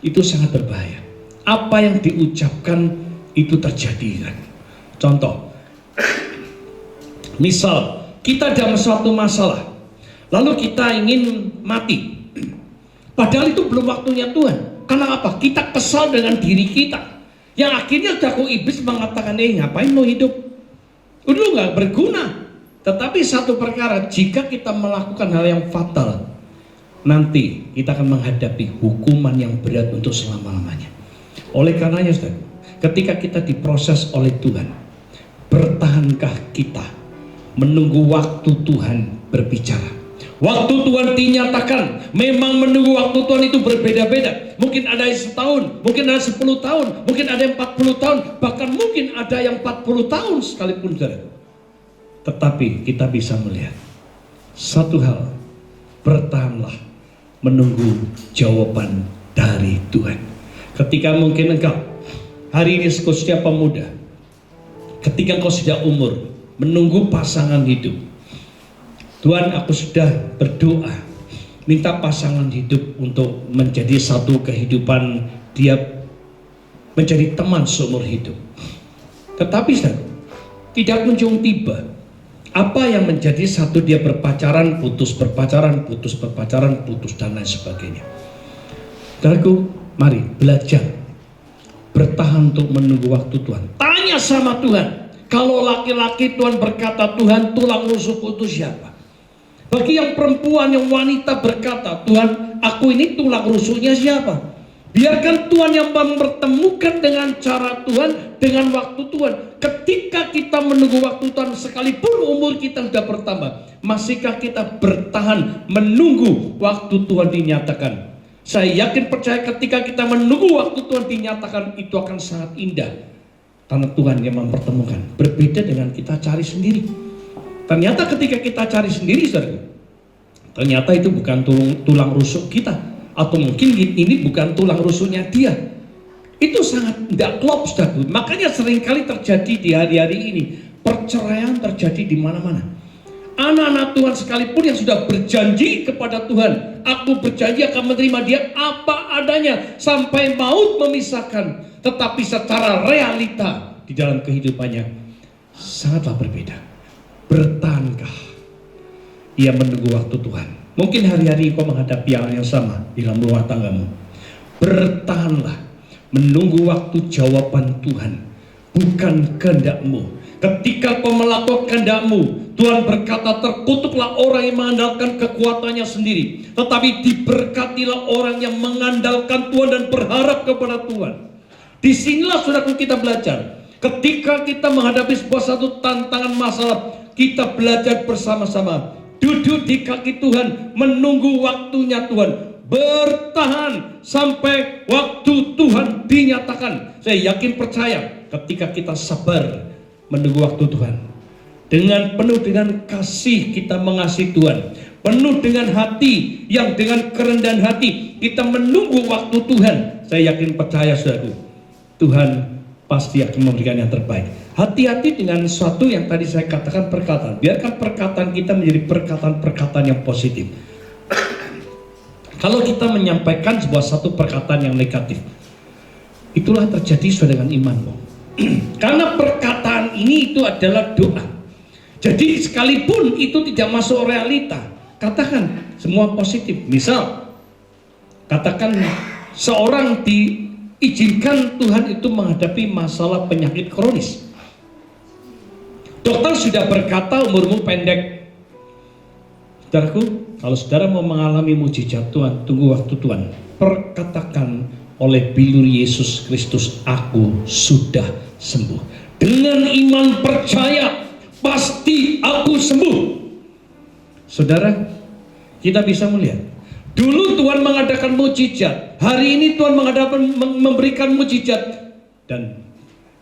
itu sangat berbahaya. Apa yang diucapkan itu terjadi, kan? Contoh, misal kita dalam suatu masalah, lalu kita ingin mati, padahal itu belum waktunya Tuhan. Karena apa? Kita kesal dengan diri kita, yang akhirnya daku iblis mengatakan, ngapain mau hidup? Udah nggak berguna. Tetapi satu perkara, jika kita melakukan hal yang fatal, nanti kita akan menghadapi hukuman yang berat untuk selama-lamanya. Oleh karenanya, saudara, ketika kita diproses oleh Tuhan, bertahankah kita menunggu waktu Tuhan berbicara? Waktu Tuhan dinyatakan. Memang menunggu waktu Tuhan itu berbeda-beda. Mungkin ada yang setahun, mungkin ada 10 tahun, mungkin ada yang 40 tahun, bahkan mungkin ada yang 40 tahun sekalipun, saudara. Tetapi kita bisa melihat satu hal, bertahanlah menunggu jawaban dari Tuhan. Ketika mungkin engkau hari ini khususnya pemuda, ketika engkau sudah umur, menunggu pasangan hidup, Tuhan, aku sudah berdoa, minta pasangan hidup untuk menjadi satu kehidupan, dia menjadi teman seumur hidup. Tetapi tidak kunjung tiba. Apa yang menjadi satu, dia berpacaran, putus, berpacaran, putus, berpacaran, putus, dan lain sebagainya. Saudaraku, mari belajar bertahan untuk menunggu waktu Tuhan. Tanya sama Tuhan. Kalau laki-laki Tuhan berkata, Tuhan, tulang rusukku itu siapa? Bagi yang perempuan, yang wanita berkata, Tuhan, aku ini tulang rusuknya siapa? Biarkan Tuhan yang mempertemukan dengan cara Tuhan, dengan waktu Tuhan. Ketika kita menunggu waktu Tuhan, sekalipun umur kita sudah bertambah, masihkah kita bertahan menunggu waktu Tuhan dinyatakan? Saya yakin percaya ketika kita menunggu waktu Tuhan dinyatakan, itu akan sangat indah. Karena Tuhan yang mempertemukan. Berbeda dengan kita cari sendiri. Ternyata ketika kita cari sendiri, saudara, ternyata itu bukan tulang rusuk kita. Atau mungkin ini bukan tulang rusuknya dia. Itu sangat tidak klop, saudara. Makanya seringkali terjadi di hari-hari ini. Perceraian terjadi di mana-mana. Anak-anak Tuhan sekalipun yang sudah berjanji kepada Tuhan, aku berjanji akan menerima dia apa adanya sampai maut memisahkan, tetapi secara realita di dalam kehidupannya sangatlah berbeda. Bertahankah ia menunggu waktu Tuhan? Mungkin hari-hari kau menghadapi hal yang sama di dalam rumah tanggamu. Bertahanlah menunggu waktu jawaban Tuhan, bukan kehendakmu. Ketika kau melakukan kehendakmu, Tuhan berkata, terkutuklah orang yang mengandalkan kekuatannya sendiri, tetapi diberkatilah orang yang mengandalkan Tuhan dan berharap kepada Tuhan. Disinilah saudaraku kita belajar. Ketika kita menghadapi satu tantangan masalah, kita belajar bersama-sama. Duduk di kaki Tuhan, menunggu waktunya Tuhan. Bertahan sampai waktu Tuhan dinyatakan. Saya yakin percaya ketika kita sabar menunggu waktu Tuhan, dengan penuh dengan kasih kita mengasihi Tuhan, penuh dengan hati yang dengan kerendahan hati kita menunggu waktu Tuhan. Saya yakin percaya saudaraku, Tuhan pasti akan memberikan yang terbaik. Hati-hati dengan sesuatu yang tadi saya katakan perkataan. Biarkan perkataan kita menjadi perkataan-perkataan yang positif. Kalau kita menyampaikan sebuah satu perkataan yang negatif, itulah terjadi sesuai dengan imanmu. Karena perkataan ini itu adalah doa. Jadi sekalipun itu tidak masuk realita, katakan semua positif. Misal, katakan seorang diizinkan Tuhan itu menghadapi masalah penyakit kronis. Dokter sudah berkata umurmu pendek. Saudaraku, kalau saudara mau mengalami mujizat Tuhan, tunggu waktu Tuhan. Perkatakan oleh bilur Yesus Kristus, aku sudah sembuh. Dengan iman percaya, pasti aku sembuh. Saudara, kita bisa melihat. Dulu Tuhan mengadakan mujizat, hari ini Tuhan memberikan mujizat, dan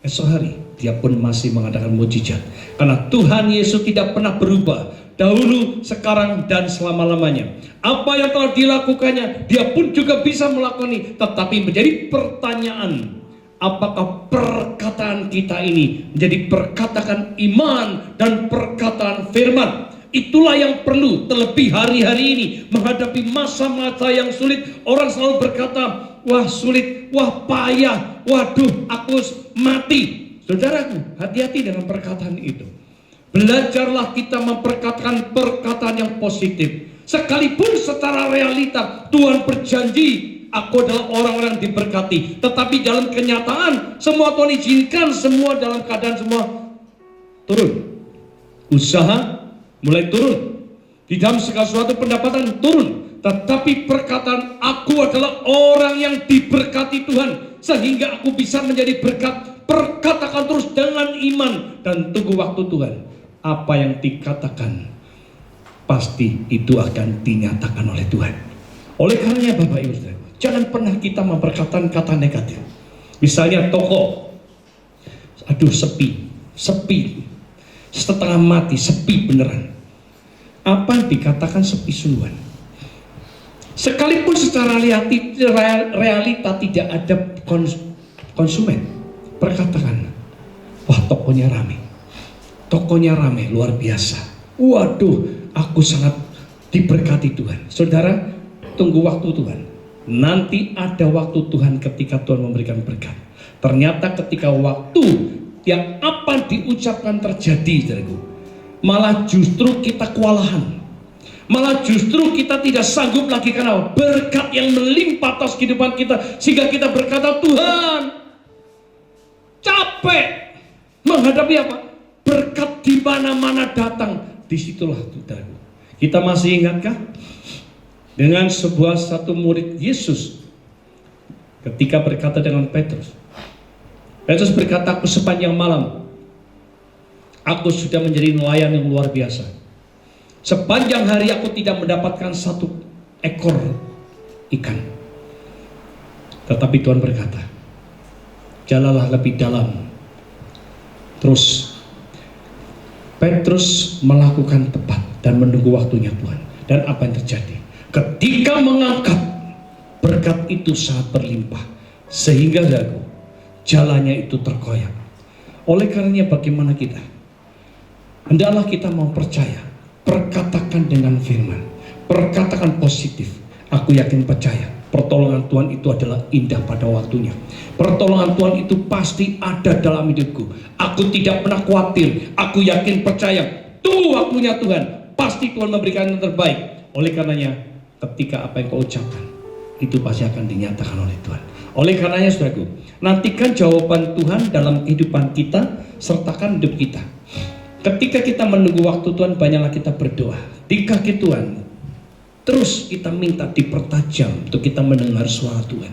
esok hari dia pun masih mengadakan mujizat. Karena Tuhan Yesus tidak pernah berubah, dahulu, sekarang, dan selama-lamanya. Apa yang telah dilakukannya, dia pun juga bisa melakukan. Tetapi menjadi pertanyaan, apakah perkataan kita ini menjadi perkataan iman dan perkataan firman? Itulah yang perlu, terlebih hari-hari ini menghadapi masa-masa yang sulit. Orang selalu berkata, wah sulit, wah payah, waduh aku mati. Saudaraku, hati-hati dengan perkataan itu. Belajarlah kita memperkatakan perkataan yang positif. Sekalipun secara realita Tuhan berjanji, aku adalah orang-orang yang diberkati, tetapi dalam kenyataan semua Tuhan izinkan, semua dalam keadaan semua turun. Usaha mulai turun, di dalam segala sesuatu pendapatan turun, tetapi perkataan aku adalah orang yang diberkati Tuhan sehingga aku bisa menjadi berkat. Perkatakan terus dengan iman dan tunggu waktu Tuhan. Apa yang dikatakan pasti itu akan dinyatakan oleh Tuhan. Oleh karenanya Bapak Ibu Saudara, jangan pernah kita memperkatakan kata negatif. Misalnya toko, aduh sepi, setengah mati, sepi beneran. Apa yang dikatakan sepi sungguhan? Sekalipun secara realita tidak ada konsumen, perkatakan, wah tokonya rame luar biasa. Waduh, aku sangat Diberkati Tuhan. Saudara, tunggu waktu Tuhan. Nanti ada waktu Tuhan ketika Tuhan memberikan berkat. Ternyata ketika waktu yang apa diucapkan terjadi, saudaraku, malah justru kita kewalahan. Malah justru kita tidak sanggup lagi karena berkat yang melimpah atas kehidupan kita, sehingga kita berkata, Tuhan, capek menghadapi apa? Berkat di mana-mana datang. Disitulah, saudaraku. Kita masih ingatkah dengan satu murid Yesus ketika berkata dengan Petrus? Petrus berkata, aku sepanjang malam aku sudah menjadi nelayan yang luar biasa. Sepanjang hari aku tidak mendapatkan satu ekor ikan. Tetapi Tuhan berkata, jalalah lebih dalam. Terus Petrus melakukan tepat dan menunggu waktunya Tuhan. Dan apa yang terjadi? Ketika mengangkat, berkat itu sangat berlimpah, sehingga jalannya itu terkoyak. Oleh karenanya bagaimana kita? Hendaklah kita mau percaya, perkatakan dengan firman, perkatakan positif. Aku yakin percaya, pertolongan Tuhan itu adalah indah pada waktunya. Pertolongan Tuhan itu pasti ada dalam hidupku. Aku tidak pernah khawatir. Aku yakin percaya, tunggu waktunya Tuhan. Pasti Tuhan memberikan yang terbaik. Oleh karenanya, ketika apa yang kau ucapkan, itu pasti akan dinyatakan oleh Tuhan. Oleh karenanya, saudaraku, nantikan jawaban Tuhan dalam kehidupan kita, sertakan hidup kita. Ketika kita menunggu waktu Tuhan, banyaklah kita berdoa di kaki Tuhan. Terus kita minta dipertajam untuk kita mendengar suara Tuhan.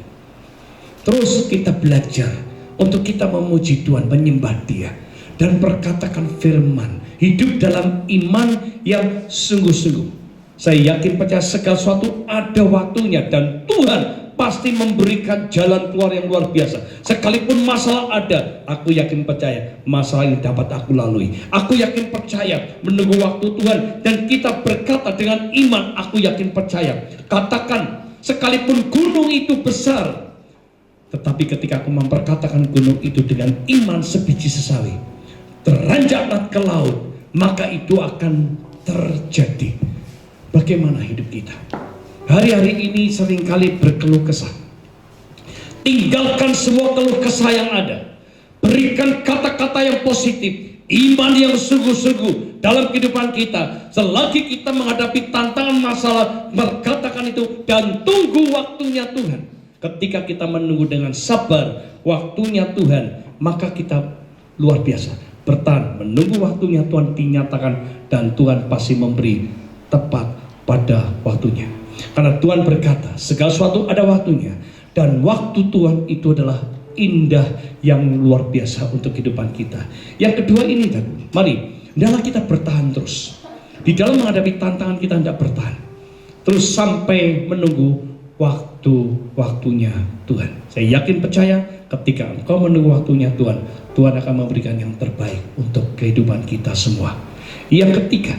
Terus kita belajar untuk kita memuji Tuhan, menyembah Dia, dan perkatakan firman. Hidup dalam iman yang sungguh-sungguh. Saya yakin percaya segala sesuatu ada waktunya, dan Tuhan pasti memberikan jalan keluar yang luar biasa. Sekalipun masalah ada, aku yakin percaya masalah ini dapat aku lalui. Aku yakin percaya menunggu waktu Tuhan, dan kita berkata dengan iman, aku yakin percaya. Katakan, sekalipun gunung itu besar, tetapi ketika aku memperkatakan gunung itu dengan iman sebiji sesawi, teranjaklah ke laut, maka itu akan terjadi. Bagaimana hidup kita? Hari-hari ini seringkali berkeluh kesah. Tinggalkan semua keluh kesah yang ada. Berikan kata-kata yang positif, iman yang sungguh-sungguh dalam kehidupan kita. Selagi kita menghadapi tantangan masalah, berkatakan itu dan tunggu waktunya Tuhan. Ketika kita menunggu dengan sabar waktunya Tuhan, maka kita luar biasa bertahan, menunggu waktunya Tuhan dinyatakan, dan Tuhan pasti memberi tepat pada waktunya. Karena Tuhan berkata, segala sesuatu ada waktunya, dan waktu Tuhan itu adalah indah yang luar biasa untuk kehidupan kita. Yang kedua ini, mari, hendaklah kita bertahan terus. Di dalam menghadapi tantangan kita hendak bertahan terus sampai menunggu waktu-waktunya Tuhan. Saya yakin percaya ketika engkau menunggu waktunya Tuhan, Tuhan akan memberikan yang terbaik untuk kehidupan kita semua. Yang ketiga,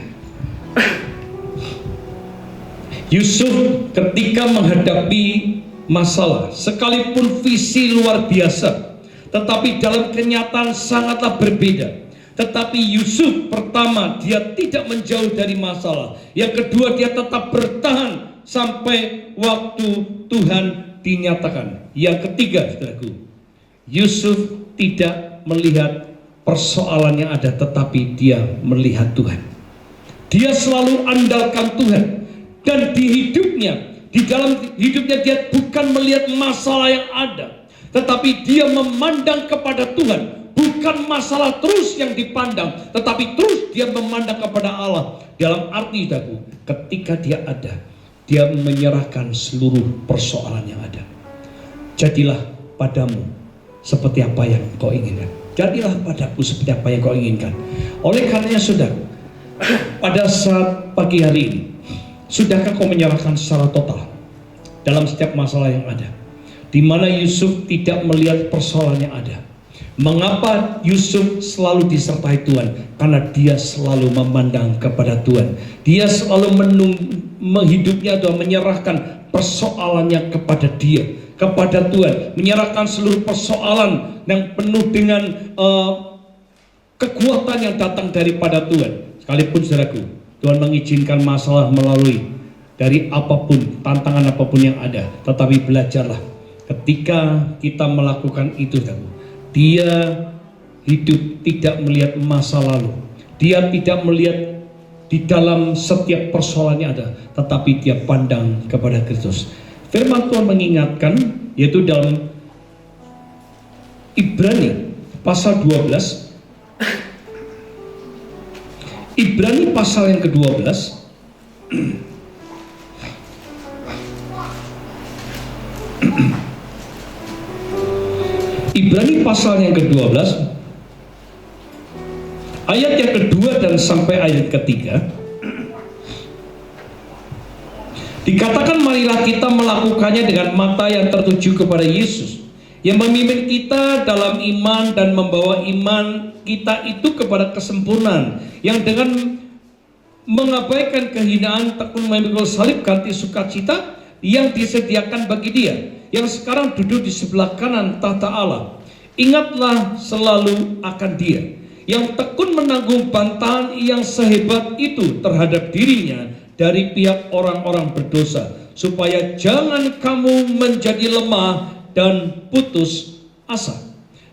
Yusuf ketika menghadapi masalah, sekalipun visi luar biasa, tetapi dalam kenyataan sangatlah berbeda. Tetapi Yusuf, pertama, dia tidak menjauh dari masalah. Yang kedua, dia tetap bertahan sampai waktu Tuhan dinyatakan. Yang ketiga, saudaraku, Yusuf tidak melihat persoalan yang ada, tetapi dia melihat Tuhan. Dia selalu andalkan Tuhan. Dan di hidupnya, di dalam hidupnya dia bukan melihat masalah yang ada, tetapi dia memandang kepada Tuhan. Bukan masalah terus yang dipandang, tetapi terus dia memandang kepada Allah. Dalam arti, ketika dia ada, dia menyerahkan seluruh persoalan yang ada. Jadilah padamu seperti apa yang kau inginkan. Jadilah padaku seperti apa yang kau inginkan. Oleh karenanya, saudara, pada saat pagi hari ini, sudahkah kau menyerahkan secara total dalam setiap masalah yang ada? Di mana Yusuf tidak melihat persoalan yang ada. Mengapa Yusuf selalu disertai Tuhan? Karena dia selalu memandang kepada Tuhan. Dia selalu hidupnya atau menyerahkan persoalannya kepada dia, kepada Tuhan. Menyerahkan seluruh persoalan yang penuh dengan kekuatan yang datang daripada Tuhan. Sekalipun, saudaraku, Tuhan mengizinkan masalah melalui dari apapun, tantangan apapun yang ada. Tetapi belajarlah, ketika kita melakukan itu, dia hidup tidak melihat masa lalu. Dia tidak melihat di dalam setiap persoalannya ada, tetapi dia pandang kepada Kristus. Firman Tuhan mengingatkan, yaitu dalam Ibrani pasal 12. Ibrani pasal yang ke-12. Ibrani pasal yang ke-12 ayat yang kedua dan sampai ayat ketiga. Dikatakan, marilah kita melakukannya dengan mata yang tertuju kepada Yesus, yang memimpin kita dalam iman dan membawa iman kita itu kepada kesempurnaan, yang dengan mengabaikan kehinaan tekun memikul salib ganti sukacita yang disediakan bagi dia, yang sekarang duduk di sebelah kanan tahta Allah. Ingatlah selalu akan dia, yang tekun menanggung bantahan yang sehebat itu terhadap dirinya dari pihak orang-orang berdosa, supaya jangan kamu menjadi lemah dan putus asa.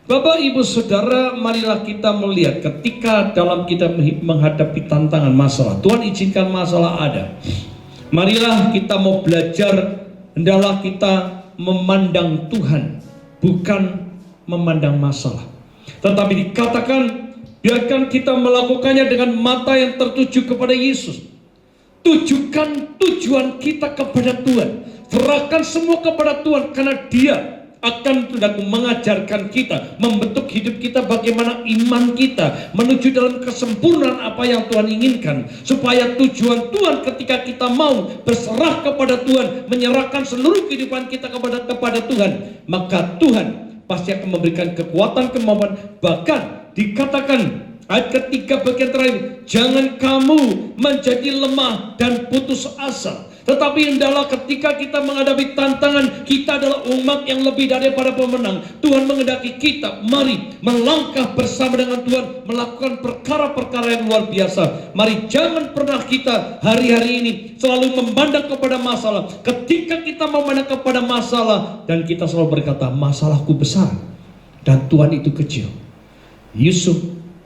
Bapak, Ibu, Saudara, marilah kita melihat ketika dalam kita menghadapi tantangan masalah, Tuhan izinkan masalah ada. Marilah kita mau belajar, hendaklah kita memandang Tuhan, bukan memandang masalah. Tetapi dikatakan, biarkan kita melakukannya dengan mata yang tertuju kepada Yesus. Tujukan tujuan kita kepada Tuhan. Serahkan semua kepada Tuhan, karena Dia akan mengajarkan kita, membentuk hidup kita, bagaimana iman kita menuju dalam kesempurnaan apa yang Tuhan inginkan. Supaya tujuan Tuhan ketika kita mau berserah kepada Tuhan, menyerahkan seluruh kehidupan kita kepada Tuhan, maka Tuhan pasti akan memberikan kekuatan, kemampuan. Bahkan dikatakan ayat ketiga bagian terakhir, jangan kamu menjadi lemah dan putus asa. Tetapi hendaklah ketika kita menghadapi tantangan, kita adalah umat yang lebih daripada pemenang. Tuhan menghendaki kita, mari melangkah bersama dengan Tuhan, melakukan perkara-perkara yang luar biasa. Mari jangan pernah kita hari-hari ini selalu memandang kepada masalah. Ketika kita memandang kepada masalah dan kita selalu berkata, masalahku besar dan Tuhan itu kecil. Yusuf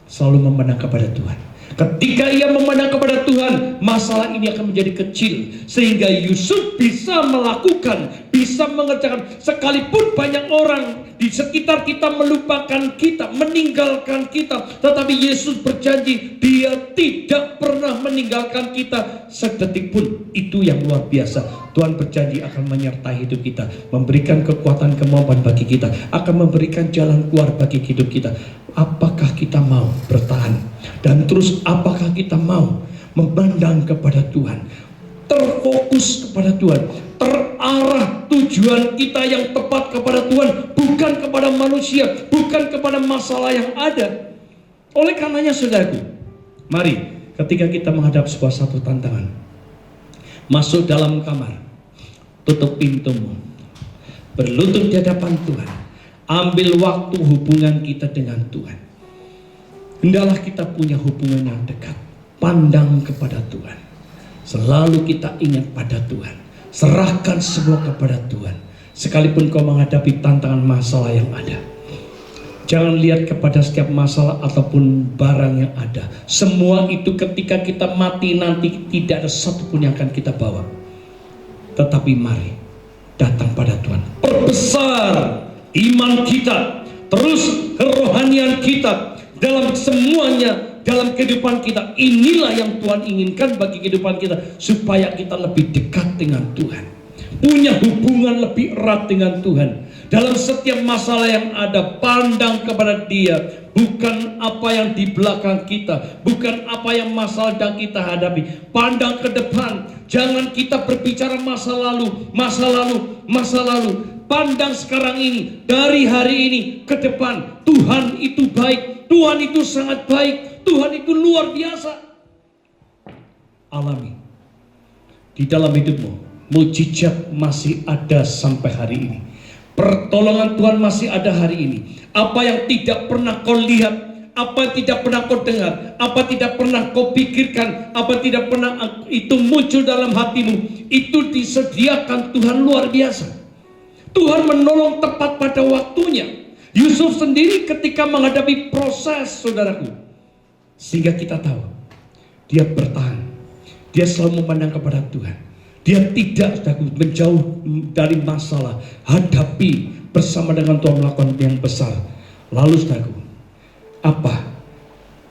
selalu memandang kepada Tuhan. Ketika ia memandang kepada Tuhan, masalah ini akan menjadi kecil, sehingga Yusuf bisa melakukan, bisa mengerjakan. Sekalipun banyak orang di sekitar kita melupakan kita, meninggalkan kita, tetapi Yesus berjanji Dia tidak pernah meninggalkan kita sedetik pun. Itu yang luar biasa. Tuhan berjanji akan menyertai hidup kita, memberikan kekuatan, kemampuan bagi kita, akan memberikan jalan keluar bagi hidup kita. Apakah kita mau bertahan? Dan terus apakah kita mau memandang kepada Tuhan, terfokus kepada Tuhan, terarah tujuan kita yang tepat kepada Tuhan, bukan kepada manusia, bukan kepada masalah yang ada. Oleh karenanya, saudaraku, mari ketika kita menghadap sebuah satu tantangan, masuk dalam kamar, tutup pintumu, berlutut di hadapan Tuhan, ambil waktu hubungan kita dengan Tuhan. Hendaklah kita punya hubungan yang dekat, pandang kepada Tuhan, selalu kita ingat pada Tuhan, serahkan semua kepada Tuhan. Sekalipun kau menghadapi tantangan masalah yang ada, jangan lihat kepada setiap masalah ataupun barang yang ada. Semua itu ketika kita mati nanti tidak ada satupun yang akan kita bawa. Tetapi mari datang pada Tuhan, perbesar iman kita, terus kerohanian kita dalam semuanya, dalam kehidupan kita. Inilah yang Tuhan inginkan bagi kehidupan kita, supaya kita lebih dekat dengan Tuhan, punya hubungan lebih erat dengan Tuhan. Dalam setiap masalah yang ada, pandang kepada Dia, bukan apa yang di belakang kita, bukan apa yang masalah yang kita hadapi. Pandang ke depan, jangan kita berbicara masa lalu, masa lalu, masa lalu. Pandang sekarang ini, dari hari ini ke depan. Tuhan itu baik, Tuhan itu sangat baik, Tuhan itu luar biasa. Alami di dalam hidupmu, mujizat masih ada sampai hari ini. Pertolongan Tuhan masih ada hari ini. Apa yang tidak pernah kau lihat, Apa yang tidak pernah kau dengar, apa tidak pernah kau pikirkan, apa tidak pernah itu muncul dalam hatimu, itu disediakan Tuhan luar biasa. Tuhan menolong tepat pada waktunya. Yusuf sendiri ketika menghadapi proses, saudaraku, sehingga kita tahu dia bertahan, dia selalu memandang kepada Tuhan, dia tidak menjauh dari masalah, hadapi bersama dengan Tuhan melakukan yang besar. Lalu saudaraku, apa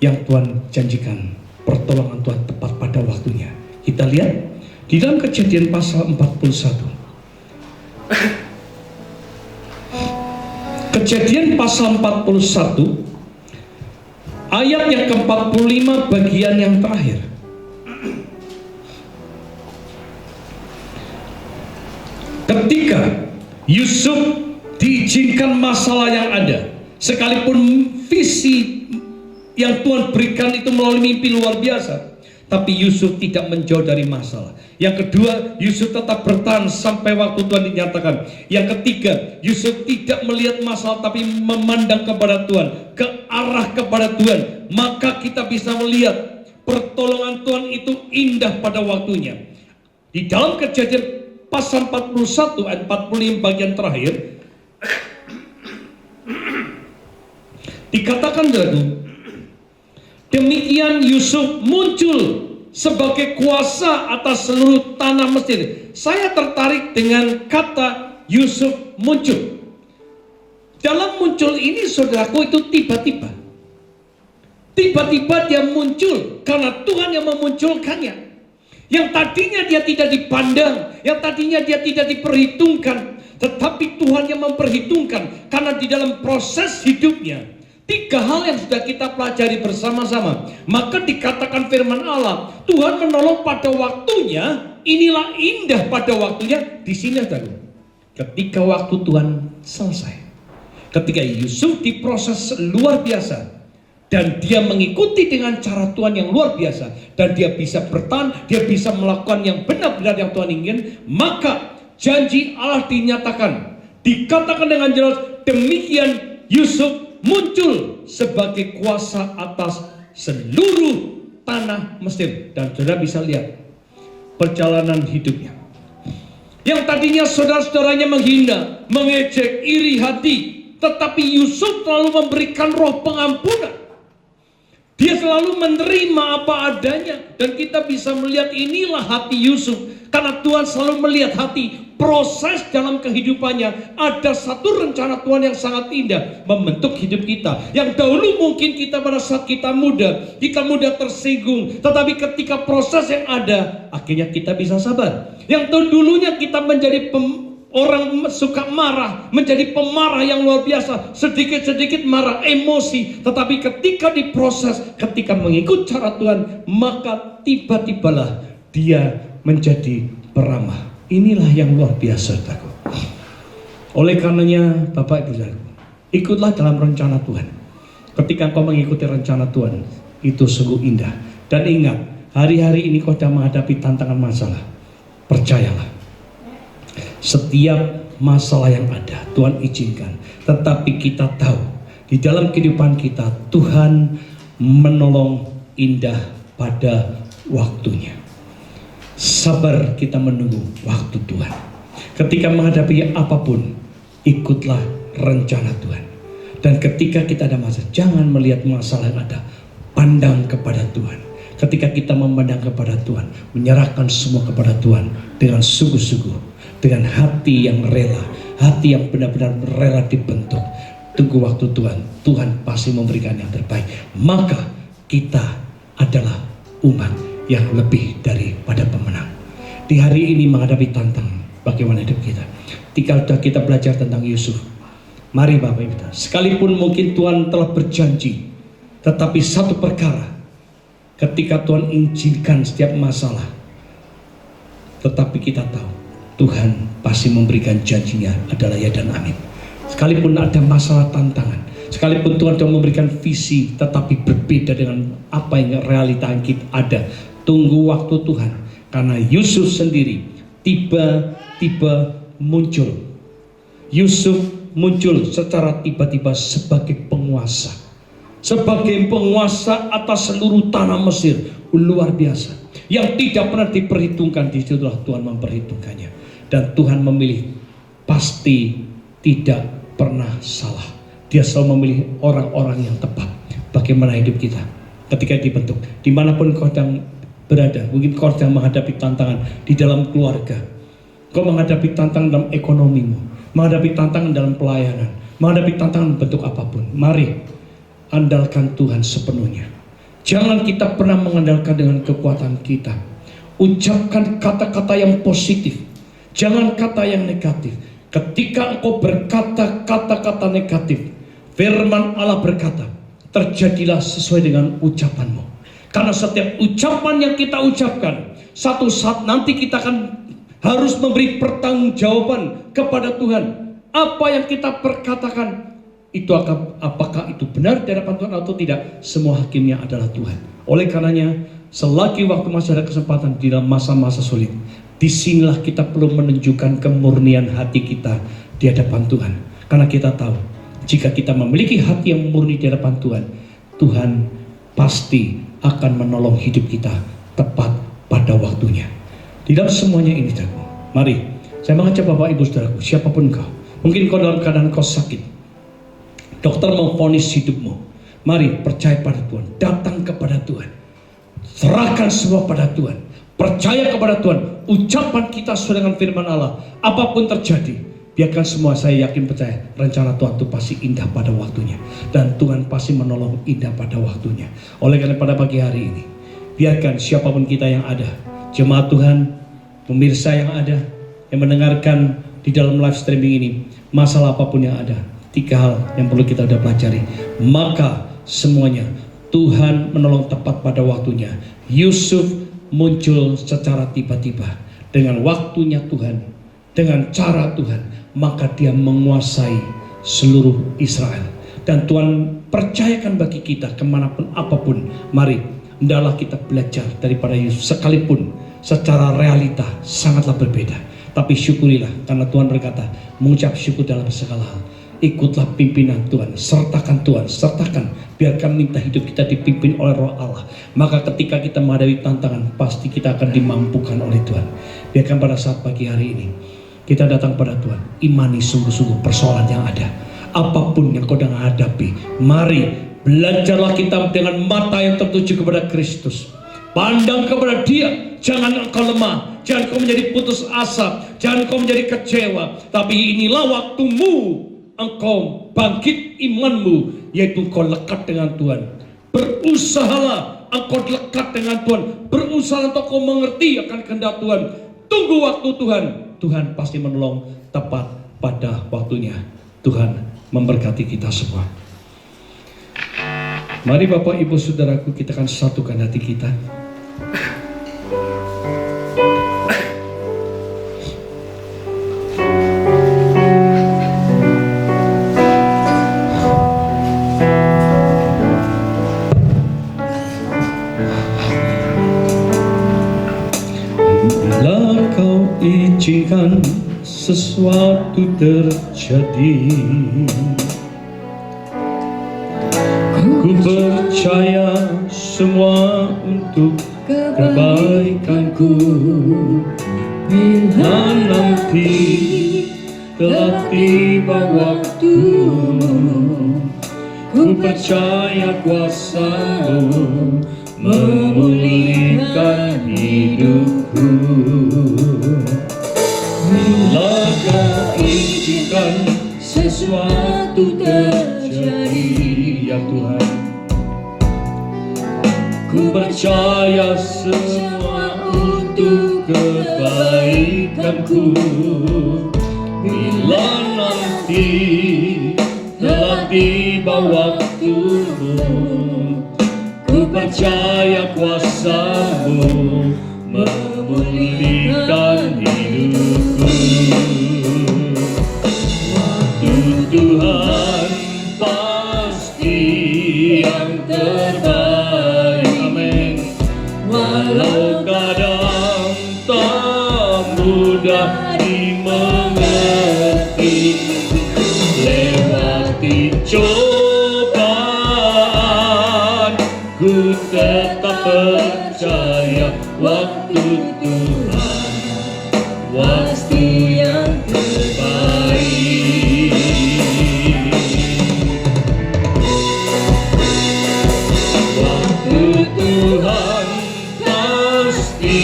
yang Tuhan janjikan? Pertolongan Tuhan tepat pada waktunya. Kita lihat di dalam Kejadian pasal 41. Kejadian pasal 41 ayat yang ke-45 bagian yang terakhir. Ketika Yusuf diizinkan masalah yang ada, sekalipun visi yang Tuhan berikan itu melalui mimpi luar biasa, tapi Yusuf tidak menjauh dari masalah. Yang kedua, Yusuf tetap bertahan sampai waktu Tuhan dinyatakan. Yang ketiga, Yusuf tidak melihat masalah tapi memandang kepada Tuhan, ke arah kepada Tuhan. Maka kita bisa melihat pertolongan Tuhan itu indah pada waktunya. Di dalam Kejadian pasal 41 ayat 45 bagian terakhir dikatakan, demikian Yusuf muncul sebagai kuasa atas seluruh tanah Mesir. Saya tertarik dengan kata Yusuf muncul. Dalam muncul ini, saudaraku, itu tiba-tiba. Tiba-tiba dia muncul karena Tuhan yang memunculkannya. Yang tadinya dia tidak dipandang, yang tadinya dia tidak diperhitungkan, tetapi Tuhan yang memperhitungkan. Karena di dalam proses hidupnya, 3 hal yang sudah kita pelajari bersama-sama. Maka dikatakan firman Allah, Tuhan menolong pada waktunya. Inilah indah pada waktunya. Di sini ada, ketika waktu Tuhan selesai, ketika Yusuf diproses luar biasa, dan dia mengikuti dengan cara Tuhan yang luar biasa, dan dia bisa bertahan, dia bisa melakukan yang benar-benar yang Tuhan ingin, maka janji Allah dinyatakan. Dikatakan dengan jelas, demikian Yusuf muncul sebagai kuasa atas seluruh tanah Mesir. Dan saudara bisa lihat perjalanan hidupnya. Yang tadinya saudara-saudaranya menghina, mengejek, iri hati, tetapi Yusuf selalu memberikan roh pengampunan. Dia selalu menerima apa adanya. Dan kita bisa melihat inilah hati Yusuf. Karena Tuhan selalu melihat hati. Proses dalam kehidupannya. Ada satu rencana Tuhan yang sangat indah membentuk hidup kita. Yang dahulu mungkin kita pada saat kita muda tersinggung. Tetapi ketika proses yang ada, akhirnya kita bisa sabar. Yang dulunya kita menjadi orang suka marah, menjadi pemarah yang luar biasa, sedikit-sedikit marah, emosi. Tetapi ketika diproses, ketika mengikut cara Tuhan, maka tiba-tibalah dia menjadi peramah. Inilah yang luar biasa, saudaraku. Oleh karenanya, Bapak Ibu saudaraku, ikutlah dalam rencana Tuhan. Ketika kau mengikuti rencana Tuhan, itu sungguh indah. Dan ingat, hari-hari ini kau sedang menghadapi tantangan masalah. Percayalah, setiap masalah yang ada Tuhan izinkan, tetapi kita tahu di dalam kehidupan kita Tuhan menolong indah pada waktunya. Sabar kita menunggu waktu Tuhan. Ketika menghadapi apapun, ikutlah rencana Tuhan. Dan ketika kita ada masalah, jangan melihat masalah yang ada, pandang kepada Tuhan. Ketika kita memandang kepada Tuhan, menyerahkan semua kepada Tuhan dengan sungguh-sungguh, dengan hati yang rela, hati yang benar-benar rela dibentuk. Tunggu waktu Tuhan, Tuhan pasti memberikan yang terbaik. Maka kita adalah umat yang lebih daripada pemenang. Di hari ini menghadapi tantangan, bagaimana hidup kita? Ketika sudah kita belajar tentang Yusuf, mari Bapak Ibu, sekalipun mungkin Tuhan telah berjanji, tetapi satu perkara, ketika Tuhan izinkan setiap masalah, tetapi kita tahu Tuhan pasti memberikan janjinya adalah ya dan amin. Sekalipun ada masalah tantangan, sekalipun Tuhan sudah memberikan visi, tetapi berbeda dengan apa yang realita yang kita ada. Tunggu waktu Tuhan. Karena Yusuf sendiri tiba-tiba muncul. Yusuf muncul secara tiba-tiba sebagai penguasa. sebagai penguasa atas seluruh tanah Mesir. Luar biasa, yang tidak pernah diperhitungkan, disitulah Tuhan memperhitungkannya. Dan Tuhan memilih pasti tidak pernah salah. Dia selalu memilih orang-orang yang tepat. Bagaimana hidup kita ketika dibentuk, dimanapun kau sedang berada. Mungkin kau sedang menghadapi tantangan di dalam keluarga, kau menghadapi tantangan dalam ekonomimu, menghadapi tantangan dalam pelayanan, menghadapi tantangan bentuk apapun. Mari andalkan Tuhan sepenuhnya. Jangan kita pernah mengandalkan dengan kekuatan kita. Ucapkan kata-kata yang positif, jangan kata yang negatif. Ketika engkau berkata kata-kata negatif, firman Allah berkata, terjadilah sesuai dengan ucapanmu. Karena setiap ucapan yang kita ucapkan, satu saat nanti kita akan harus memberi pertanggungjawaban kepada Tuhan. Apa yang kita perkatakan itu apakah itu benar di hadapan Tuhan atau tidak? Semua hakimnya adalah Tuhan. Oleh karenanya, selagi waktu masih ada kesempatan di dalam masa-masa sulit, disinilah kita perlu menunjukkan kemurnian hati kita di hadapan Tuhan. Karena kita tahu, jika kita memiliki hati yang murni di hadapan Tuhan, Tuhan pasti akan menolong hidup kita tepat pada waktunya. Di dalam semuanya ini, saudaraku, mari saya mengajak Bapak Ibu saudaraku, siapapun kau, mungkin kau dalam keadaan kau sakit, dokter memvonis hidupmu, mari percaya pada Tuhan, datang kepada Tuhan, serahkan semua pada Tuhan, percaya kepada Tuhan. Ucapan kita sesuai dengan firman Allah, apapun terjadi, biarkan semua, saya yakin percaya, rencana Tuhan itu pasti indah pada waktunya. Dan Tuhan pasti menolong indah pada waktunya. Oleh karena pada pagi hari ini, biarkan siapapun kita yang ada, jemaat Tuhan, pemirsa yang ada, yang mendengarkan di dalam live streaming ini, masalah apapun yang ada, 3 hal yang perlu kita udah pelajari. Maka semuanya Tuhan menolong tepat pada waktunya. Yusuf muncul secara tiba-tiba dengan waktunya Tuhan, dengan cara Tuhan, maka dia menguasai seluruh Israel. Dan Tuhan percayakan bagi kita kemanapun apapun, mari hendaklah kita belajar daripada Yusuf, sekalipun secara realita sangatlah berbeda. Tapi syukurilah, karena Tuhan berkata, mengucap syukur dalam segala hal. Ikutlah pimpinan Tuhan, sertakan Tuhan, sertakan, biarkan minta hidup kita dipimpin oleh Roh Allah. Maka ketika kita menghadapi tantangan, pasti kita akan dimampukan oleh Tuhan. Biarkan pada saat pagi hari ini kita datang pada Tuhan, imani sungguh-sungguh persoalan yang ada. Apapun yang kau sedang hadapi, mari belajarlah kita dengan mata yang tertuju kepada Kristus. Pandang kepada Dia, jangan engkau lemah, jangan kau menjadi putus asa, jangan kau menjadi kecewa. Tapi inilah waktumu engkau bangkit imanmu, yaitu engkau lekat dengan Tuhan. Berusahalah engkau lekat dengan Tuhan, berusaha untuk kau mengerti akan kehendak Tuhan. Tunggu waktu Tuhan, Tuhan pasti menolong tepat pada waktunya. Tuhan memberkati kita semua. Mari Bapak Ibu Saudaraku, kita akan satukan hati kita. Bila kau izinkan sesuatu terjadi, ku percaya semua untuk kebaikanku. Bila nanti telah tiba waktu, ku percaya kuasa-Mu memulihkan hidupku. Bila Kau izinkan sesuatu terjadi, ya Tuhan, ku percaya semua untuk kebaikanku. Bila nanti telah tiba waktumu, ku percaya kuasa-Mu memulihkan hidupku. Waktu Tuhan pasti yang terbaik, amin. Walau kadang tak mudah dimengerti, lewati cobaan ku tetap percaya waktu Tuhan, waktu yang terbaik. Waktu Tuhan pasti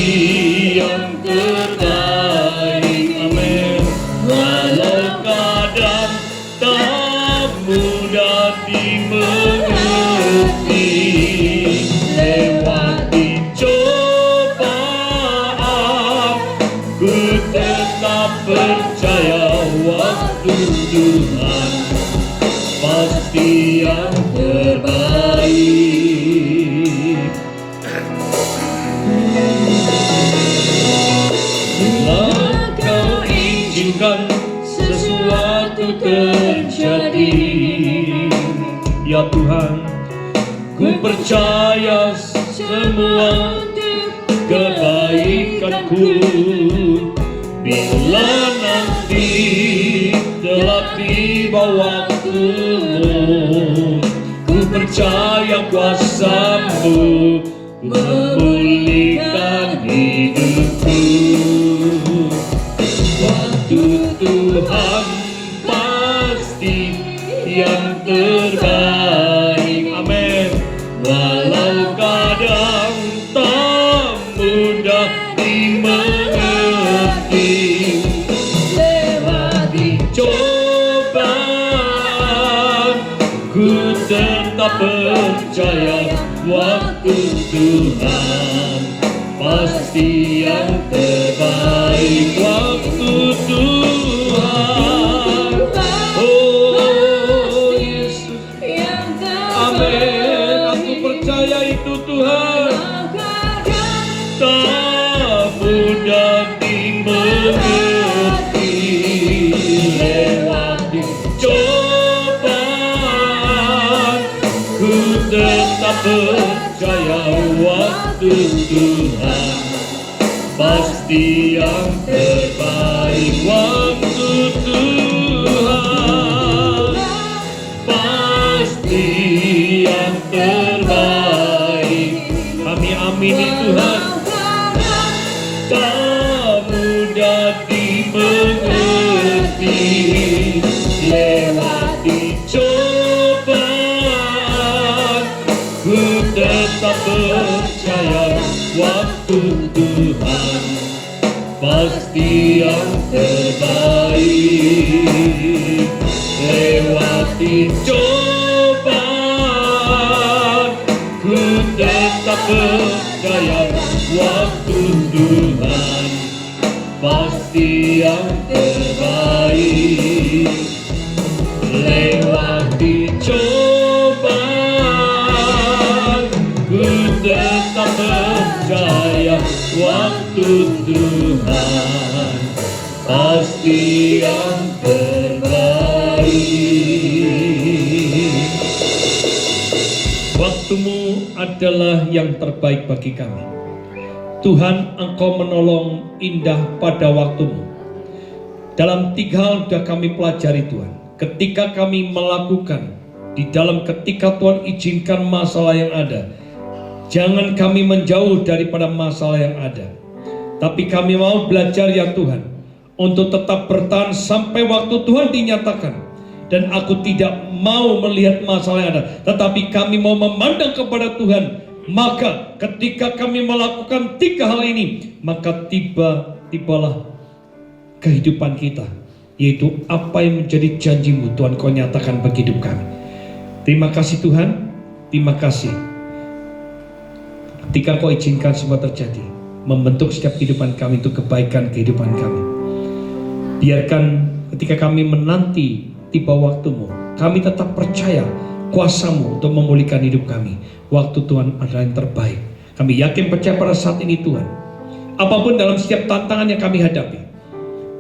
yang terbaik. Amin. Walau kadang tak mudah dimengerti, lewati cobaan, ku tetap percaya waktu Tuhan pasti yang terbaik. Bila kau izinkan sesuatu terjadi, ya Tuhan, ku percaya semua kebaikanku. Bila nanti telah tiba waktumu, ku percaya kuasa-Mu memulihkan hidupku. Waktu Tuhan pasti yang terbaik. Amin. Walau kadang tak mudah dimengerti, lewati cobaan, ku tetap percaya waktu Tuhan pasti yang terbaik. Waktu Tuhan, oh Yesus, amin. Aku percaya itu Tuhan, tak mudah dimengerti, lewati cobaan, ku tetap percaya waktu Tuhan pasti yang terbaik. Waktu Tuhan pasti yang terbaik. Kami amini Tuhan, tak mudah dimengerti, lewati cobaan, ku tetap percaya waktu Tuhan pasti yang terbaik. Lewati cobaan, ku tetap percaya waktu Tuhan pasti yang terbaik. Lewati cobaan, ku tetap percaya waktu Tuhan pasti yang terbaik. Waktumu adalah yang terbaik bagi kami. Tuhan, Engkau menolong indah pada waktumu. Dalam 3 hal sudah kami pelajari Tuhan. Ketika kami melakukan, di dalam ketika Tuhan izinkan masalah yang ada, jangan kami menjauh daripada masalah yang ada, tapi kami mau belajar ya Tuhan, untuk tetap bertahan sampai waktu Tuhan dinyatakan. Dan aku tidak mau melihat masalah yang ada, tetapi kami mau memandang kepada Tuhan. Maka ketika kami melakukan 3 hal ini, maka tibalah kehidupan kita, yaitu apa yang menjadi janji-Mu Tuhan Kau nyatakan bagi hidup kami. Terima kasih Tuhan, terima kasih. Ketika Kau izinkan semua terjadi, membentuk setiap kehidupan kami untuk kebaikan kehidupan kami. Biarkan ketika kami menanti tiba waktu-Mu, kami tetap percaya kuasa-Mu untuk memulihkan hidup kami. Waktu Tuhan adalah yang terbaik. Kami yakin percaya pada saat ini Tuhan, apapun dalam setiap tantangan yang kami hadapi,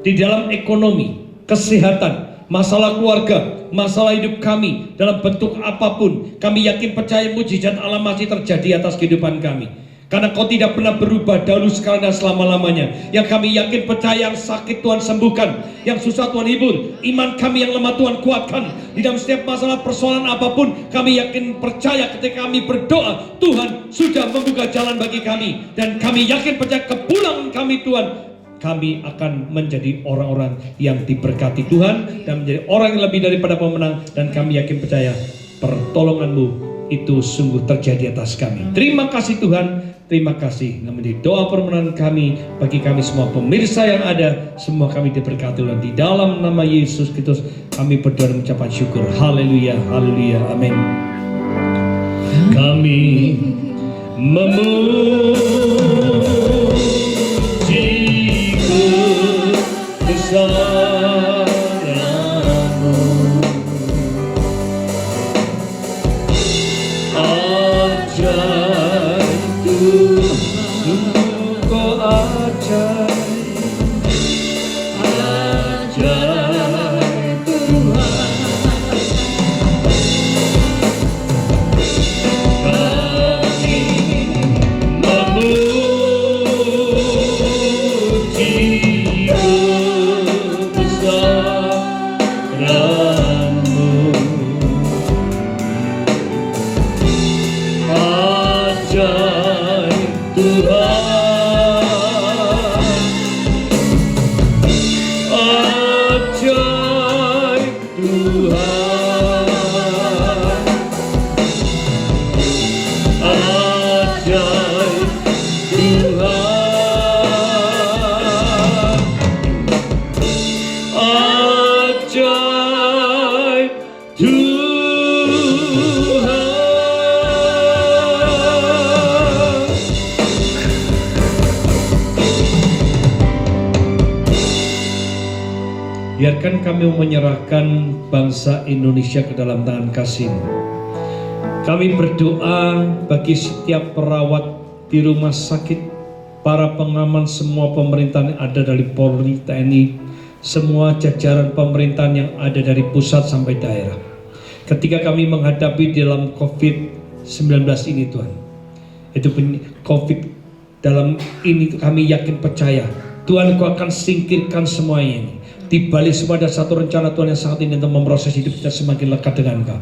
di dalam ekonomi, kesehatan, masalah keluarga, masalah hidup kami, dalam bentuk apapun, kami yakin percaya mujizat Allah masih terjadi atas kehidupan kami. Karena Kau tidak pernah berubah dahulu, sekarang dan selama-lamanya. Yang kami yakin percaya, yang sakit Tuhan sembuhkan, yang susah Tuhan hibur, iman kami yang lemah Tuhan kuatkan. Di dalam setiap masalah persoalan apapun, kami yakin percaya ketika kami berdoa, Tuhan sudah membuka jalan bagi kami. Dan kami yakin percaya kepulangan kami Tuhan, kami akan menjadi orang-orang yang diberkati Tuhan dan menjadi orang yang lebih daripada pemenang. Dan kami yakin percaya pertolongan-Mu itu sungguh terjadi atas kami. Terima kasih Tuhan, terima kasih. Menjadi doa permohonan kami bagi kami semua pemirsa yang ada, semua kami diberkati Tuhan. Di dalam nama Yesus Kristus kami berdoa dan mengucapkan syukur. Haleluya, haleluya, amin. Kami memuji kebesaran-Mu, ajaib Tuhan, Kau ajaib, ajaib Tuhan. Kami memuji kebesaran-Mu, ajaib Tuhan, ajaib Tuhan, ajaib Tuhan, ajaib Tuhan. Biarkan kami menyerahkan bangsa Indonesia ke dalam tangan kasih-Mu. Kami berdoa bagi setiap perawat di rumah sakit, para pengaman semua pemerintahan yang ada dari Polri, TNI, semua jajaran pemerintahan yang ada dari pusat sampai daerah. Ketika kami menghadapi dalam COVID-19 ini Tuhan, itu COVID dalam ini kami yakin percaya Tuhan Kau akan singkirkan semuanya ini. Di balik semua ada satu rencana Tuhan yang sangat ingin untuk memproses hidup kita semakin lekat dengan Kau.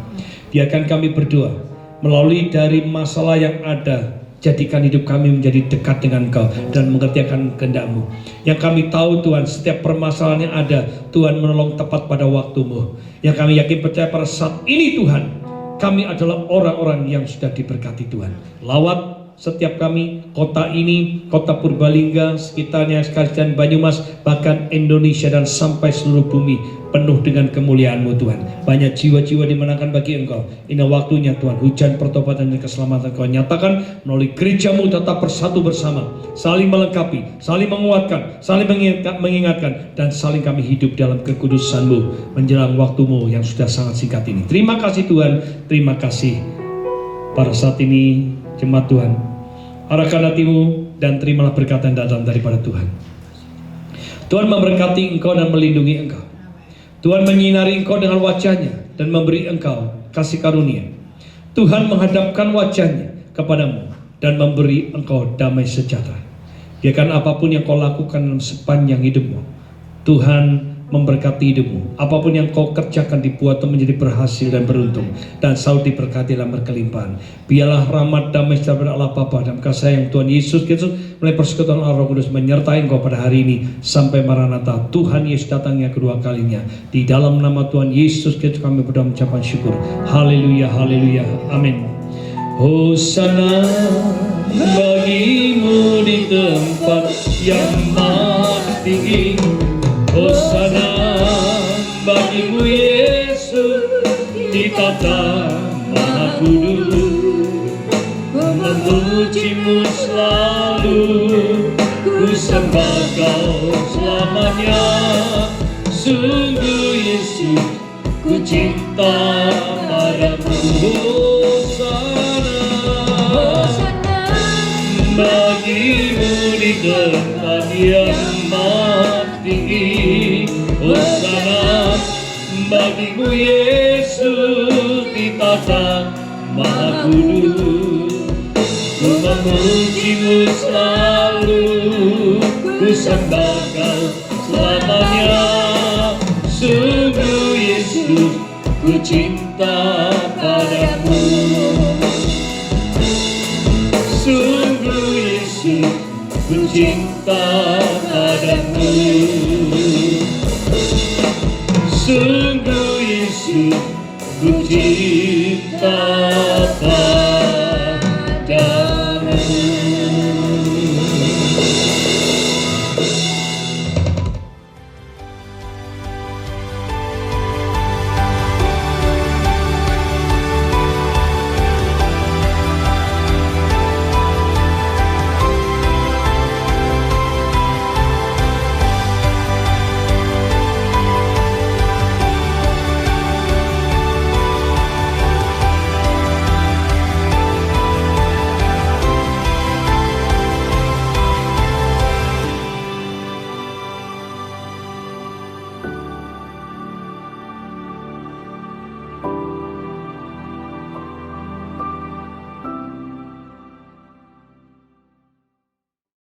Biarkan kami berdoa melalui dari masalah yang ada, jadikan hidup kami menjadi dekat dengan Kau dan mengerti akan kehendak-Mu. Yang kami tahu Tuhan, setiap permasalahan yang ada Tuhan menolong tepat pada waktu-Mu. Yang kami yakin percaya pada saat ini Tuhan, kami adalah orang-orang yang sudah diberkati Tuhan. Lawat setiap kami, kota ini, kota Purbalingga, sekitarnya, sekalian Banyumas, bahkan Indonesia dan sampai seluruh bumi penuh dengan kemuliaan-Mu Tuhan. Banyak jiwa-jiwa dimenangkan bagi Engkau. Ini waktunya Tuhan, hujan pertobatan dan keselamatan Kau nyatakan melalui gereja-Mu tetap bersatu bersama, saling melengkapi, saling menguatkan, saling mengingatkan, dan saling kami hidup dalam kekudusan-Mu menjelang waktu-Mu yang sudah sangat singkat ini. Terima kasih Tuhan, terima kasih. Pada saat ini jemaat Tuhan, arahkan hatimu dan terimalah berkat yang datang daripada Tuhan. Tuhan memberkati engkau dan melindungi engkau. Tuhan menyinari engkau dengan wajah-Nya dan memberi engkau kasih karunia. Tuhan menghadapkan wajah-Nya kepadamu dan memberi engkau damai sejahtera. Biarkan apapun yang kau lakukan sepanjang hidupmu, Tuhan memberkati hidupmu. Apapun yang kau kerjakan dibuat menjadi berhasil dan beruntung, dan selalu diberkati dalam berkelimpahan. Biarlah rahmat damai sejahtera Allah Bapa dan kasih sayang Tuhan Yesus Kristus melalui persekutuan Roh Kudus menyertai engkau pada hari ini sampai Maranatha. Tuhan Yesus datangnya kedua kalinya. Di dalam nama Tuhan Yesus Kristus kami berdoa mengucapkan syukur. Haleluya, haleluya, amin. Hosana bagimu di tempat yang maha tinggi. Hosana bagimu Yesus di tata maha kudus. Memuji-Mu selalu, ku sembah Kau selamanya. Sungguh Yesus, ku cinta padamu. Hosana bagimu di tempat yang maha tinggi. Hosana bagimu Yesus di tata maha kudus. Ku memuji-Mu kasih-Mu selalu ku sembahkan selamanya. Sungguh Yesus, ku cinta padamu. Sungguh Yesus, ku cinta padamu. Sungguh Yesus, ku cinta padamu.